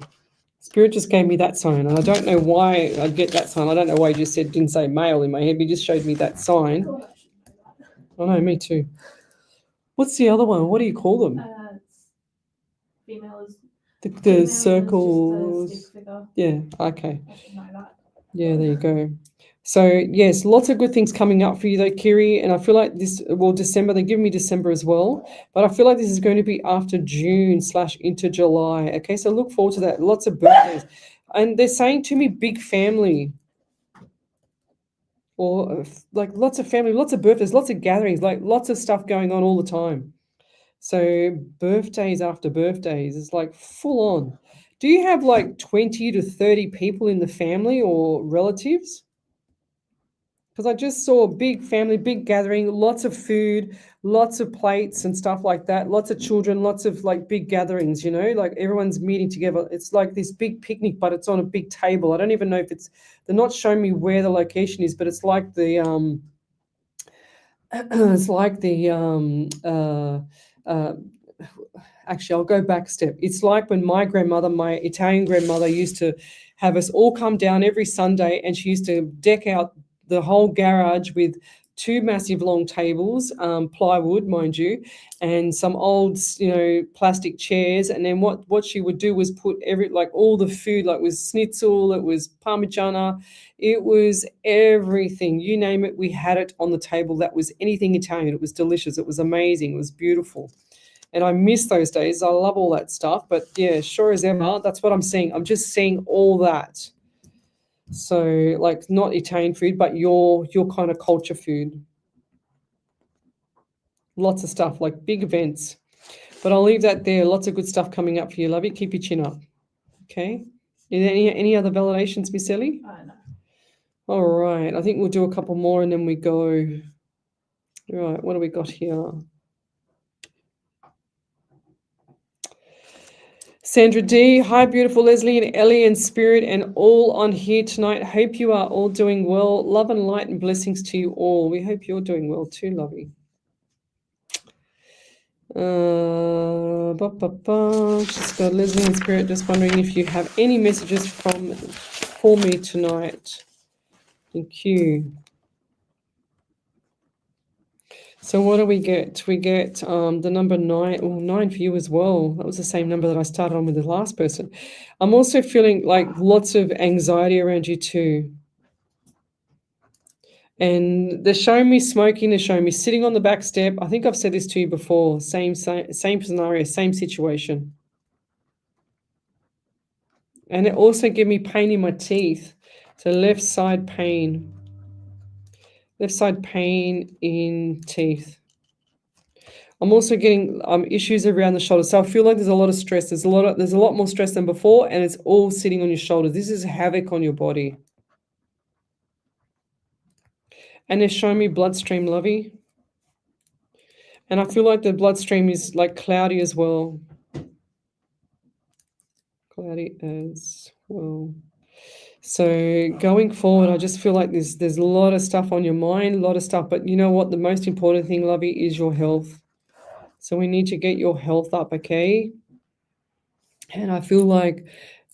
Spirit just gave me that sign, and I don't know why I get that sign. I don't know why you just didn't say male in my head. He just showed me that sign. God, I should know that. I know, me too. What's the other one? What do you call them? It's female is The circles. Just a stick figure. Yeah, okay. I should know that. Yeah, there you go. So, yes, lots of good things coming up for you, though, Kiri. And I feel like December, they give me December as well. But I feel like this is going to be after June / into July. Okay, so look forward to that. Lots of birthdays. And they're saying to me, big family. Or like lots of family, lots of birthdays, lots of gatherings, like lots of stuff going on all the time. So birthdays after birthdays is like full on. Do you have like 20 to 30 people in the family or relatives? Because I just saw a big family, big gathering, lots of food, lots of plates and stuff like that, lots of children, lots of like big gatherings, you know, like everyone's meeting together. It's like this big picnic, but it's on a big table. I don't even know if they're not showing me where the location is, but it's like actually, I'll go back a step. It's like when my grandmother, my Italian grandmother, used to have us all come down every Sunday, and she used to deck out the whole garage with 2 massive long tables, plywood, mind you, and some old, plastic chairs. And then what she would do was put all the food, like it was schnitzel, it was parmigiana, it was everything, you name it, we had it on the table. That was anything Italian. It was delicious. It was amazing. It was beautiful. And I miss those days. I love all that stuff. But yeah, sure as ever, that's what I'm seeing. I'm just seeing all that. So like not Italian food, but your kind of culture food. Lots of stuff, like big events. But I'll leave that there. Lots of good stuff coming up for you, lovey. Keep your chin up. Okay. Is there any other validations, Miss Ellie? No. All right, I think we'll do a couple more and then we go. Right, what do we got here? Sandra D, hi, beautiful Leslie and Ellie and Spirit and all on here tonight. Hope you are all doing well. Love and light and blessings to you all. We hope you're doing well too, lovey. Just got Leslie and Spirit. Just wondering if you have any messages for me tonight. Thank you. So what do we get? We get the number 9, or 9 for you as well. That was the same number that I started on with the last person. I'm also feeling like lots of anxiety around you too. And they're showing me smoking, they're showing me sitting on the back step. I think I've said this to you before. Same scenario, same situation. And it also gave me pain in my teeth. So left side pain. Left side pain in teeth. I'm also getting issues around the shoulders. So I feel like there's a lot of stress. There's a lot more stress than before, and it's all sitting on your shoulders. This is havoc on your body. And they're showing me bloodstream, lovey. And I feel like the bloodstream is like cloudy as well. Cloudy as well. So going forward, I just feel like there's a lot of stuff on your mind, a lot of stuff. But you know what? The most important thing, lovey, is your health. So we need to get your health up, okay? And I feel like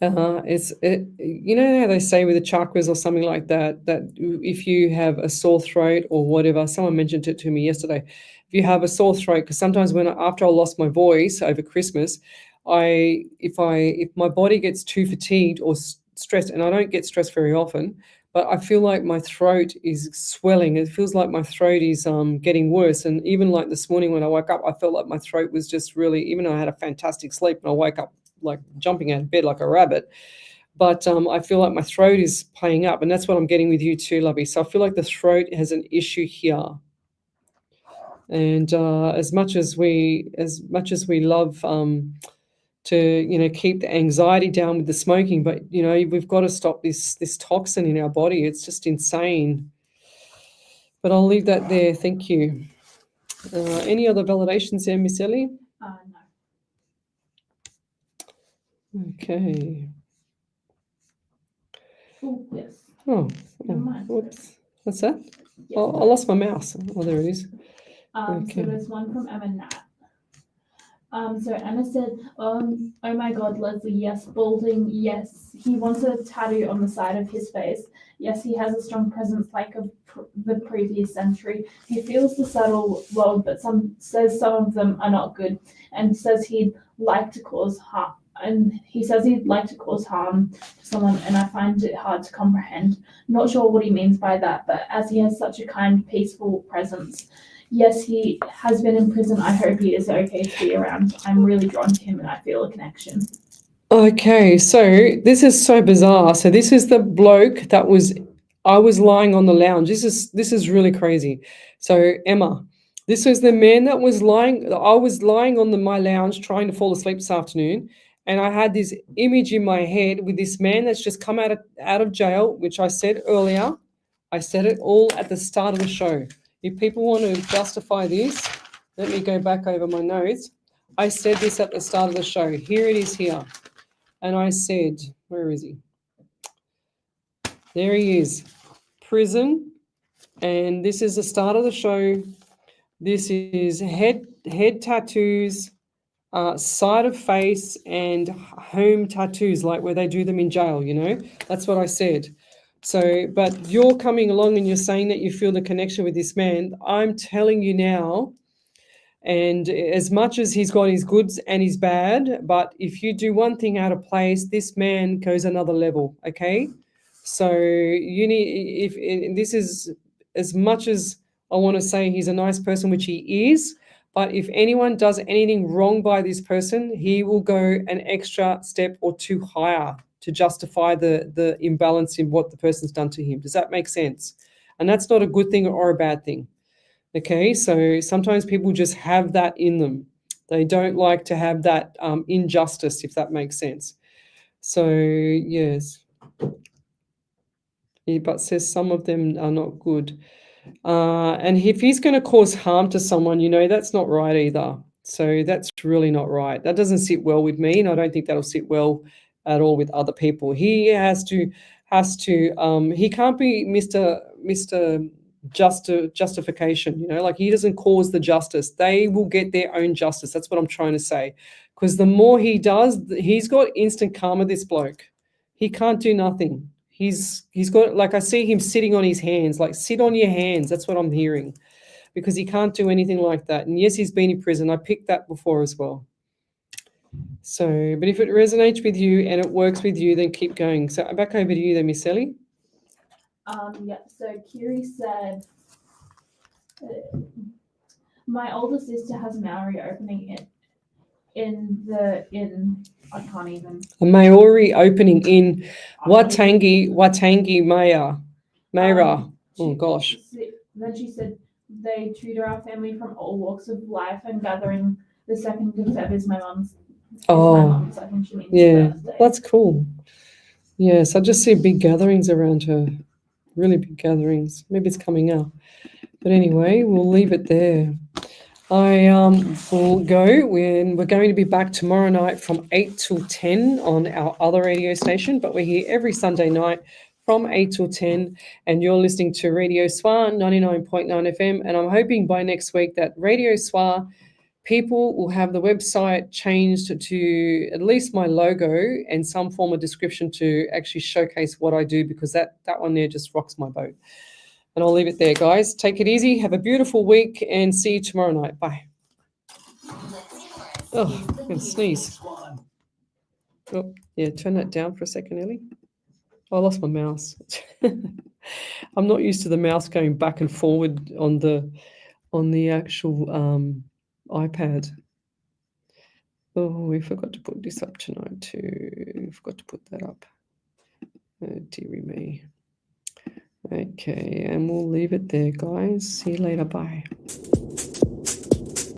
you know how they say with the chakras or something like that, that if you have a sore throat or whatever, someone mentioned it to me yesterday. If you have a sore throat, because sometimes after I lost my voice over Christmas, if my body gets too fatigued or stressed, and I don't get stressed very often, but I feel like my throat is swelling. It feels like my throat is getting worse. And even like this morning when I woke up, I felt like my throat was just really, even though I had a fantastic sleep and I woke up like jumping out of bed like a rabbit. But I feel like my throat is playing up, and that's what I'm getting with you too, lovey. So I feel like the throat has an issue here. And as much as we love to keep the anxiety down with the smoking, but we've got to stop this toxin in our body. It's just insane. But I'll leave that there. Thank you. Any other validations there, Miss Ellie? No. Okay. Oh, yes. Never mind. Whoops. What's that? Yes. Oh, I lost my mouse. Oh, there it is. So Okay. there's one from Emma Nat. So Emma said, oh my God, Leslie, yes, balding, yes. He wants a tattoo on the side of his face. Yes, he has a strong presence like of the previous century. He feels the subtle world, but says some of them are not good, and says he'd like to cause harm. And he says he'd like to cause harm to someone, and I find it hard to comprehend. Not sure what he means by that, but as he has such a kind, peaceful presence. Yes, he has been in prison. I hope he is okay to be around. I'm really drawn to him and I feel a connection. Okay, so this is so bizarre. So this is the bloke I was lying on the lounge. This is really crazy. So Emma, this was the man that was lying. I was lying on my lounge trying to fall asleep this afternoon, and I had this image in my head with this man that's just come out of jail, which I said earlier. I said it all at the start of the show. If people want to justify this, let me go back over my notes. I said this at the start of the show. Here it is here. And I said, where is he? There he is. Prison. And this is the start of the show. This is head tattoos, side of face, and home tattoos, like where they do them in jail, That's what I said. So, but you're coming along and you're saying that you feel the connection with this man. I'm telling you now, and as much as he's got his goods and his bad, but if you do one thing out of place, this man goes another level, okay? So this is, as much as I want to say he's a nice person, which he is, but if anyone does anything wrong by this person, he will go an extra step or two higher to justify the imbalance in what the person's done to him. Does that make sense? And that's not a good thing or a bad thing. Okay, so sometimes people just have that in them. They don't like to have that injustice, if that makes sense. So, yes. but says some of them are not good. And if he's going to cause harm to someone, that's not right either. So that's really not right. That doesn't sit well with me, and I don't think that'll sit well at all with other people. He has to. He can't be Mr. Justification. Like he doesn't cause the justice. They will get their own justice. That's what I'm trying to say. Because the more he does, he's got instant karma. This bloke, he can't do nothing. He's got, like, I see him sitting on his hands. Like, sit on your hands. That's what I'm hearing, because he can't do anything like that. And yes, he's been in prison. I picked that before as well. So, but if it resonates with you and it works with you, then keep going. So back over to you then, Miss Ellie. Yeah, so Kiri said, my older sister has Maori opening in I can't even. A Maori opening in Waitangi Maira. Oh gosh. Then she said they tutor our family from all walks of life, and gathering the 2nd of Feb is my mum's. Oh, I think she means yeah, birthday. that's cool. Yes, I just see big gatherings around her, really big gatherings. Maybe it's coming up. But anyway, we'll leave it there. I will go when we're going to be back tomorrow night from 8 till 10 on our other radio station, but we're here every Sunday night from 8 till 10, and you're listening to Radio SWR 99.9 FM, and I'm hoping by next week that Radio SWR people will have the website changed to at least my logo and some form of description to actually showcase what I do, because that one there just rocks my boat. And I'll leave it there, guys. Take it easy. Have a beautiful week and see you tomorrow night. Bye. Oh, I'm going to sneeze. Oh, yeah, turn that down for a second, Ellie. Oh, I lost my mouse. I'm not used to the mouse going back and forward on the actual iPad. Oh, we forgot to put this up tonight too. We forgot to put that up. Oh, dearie me. Okay, and we'll leave it there, guys. See you later. Bye.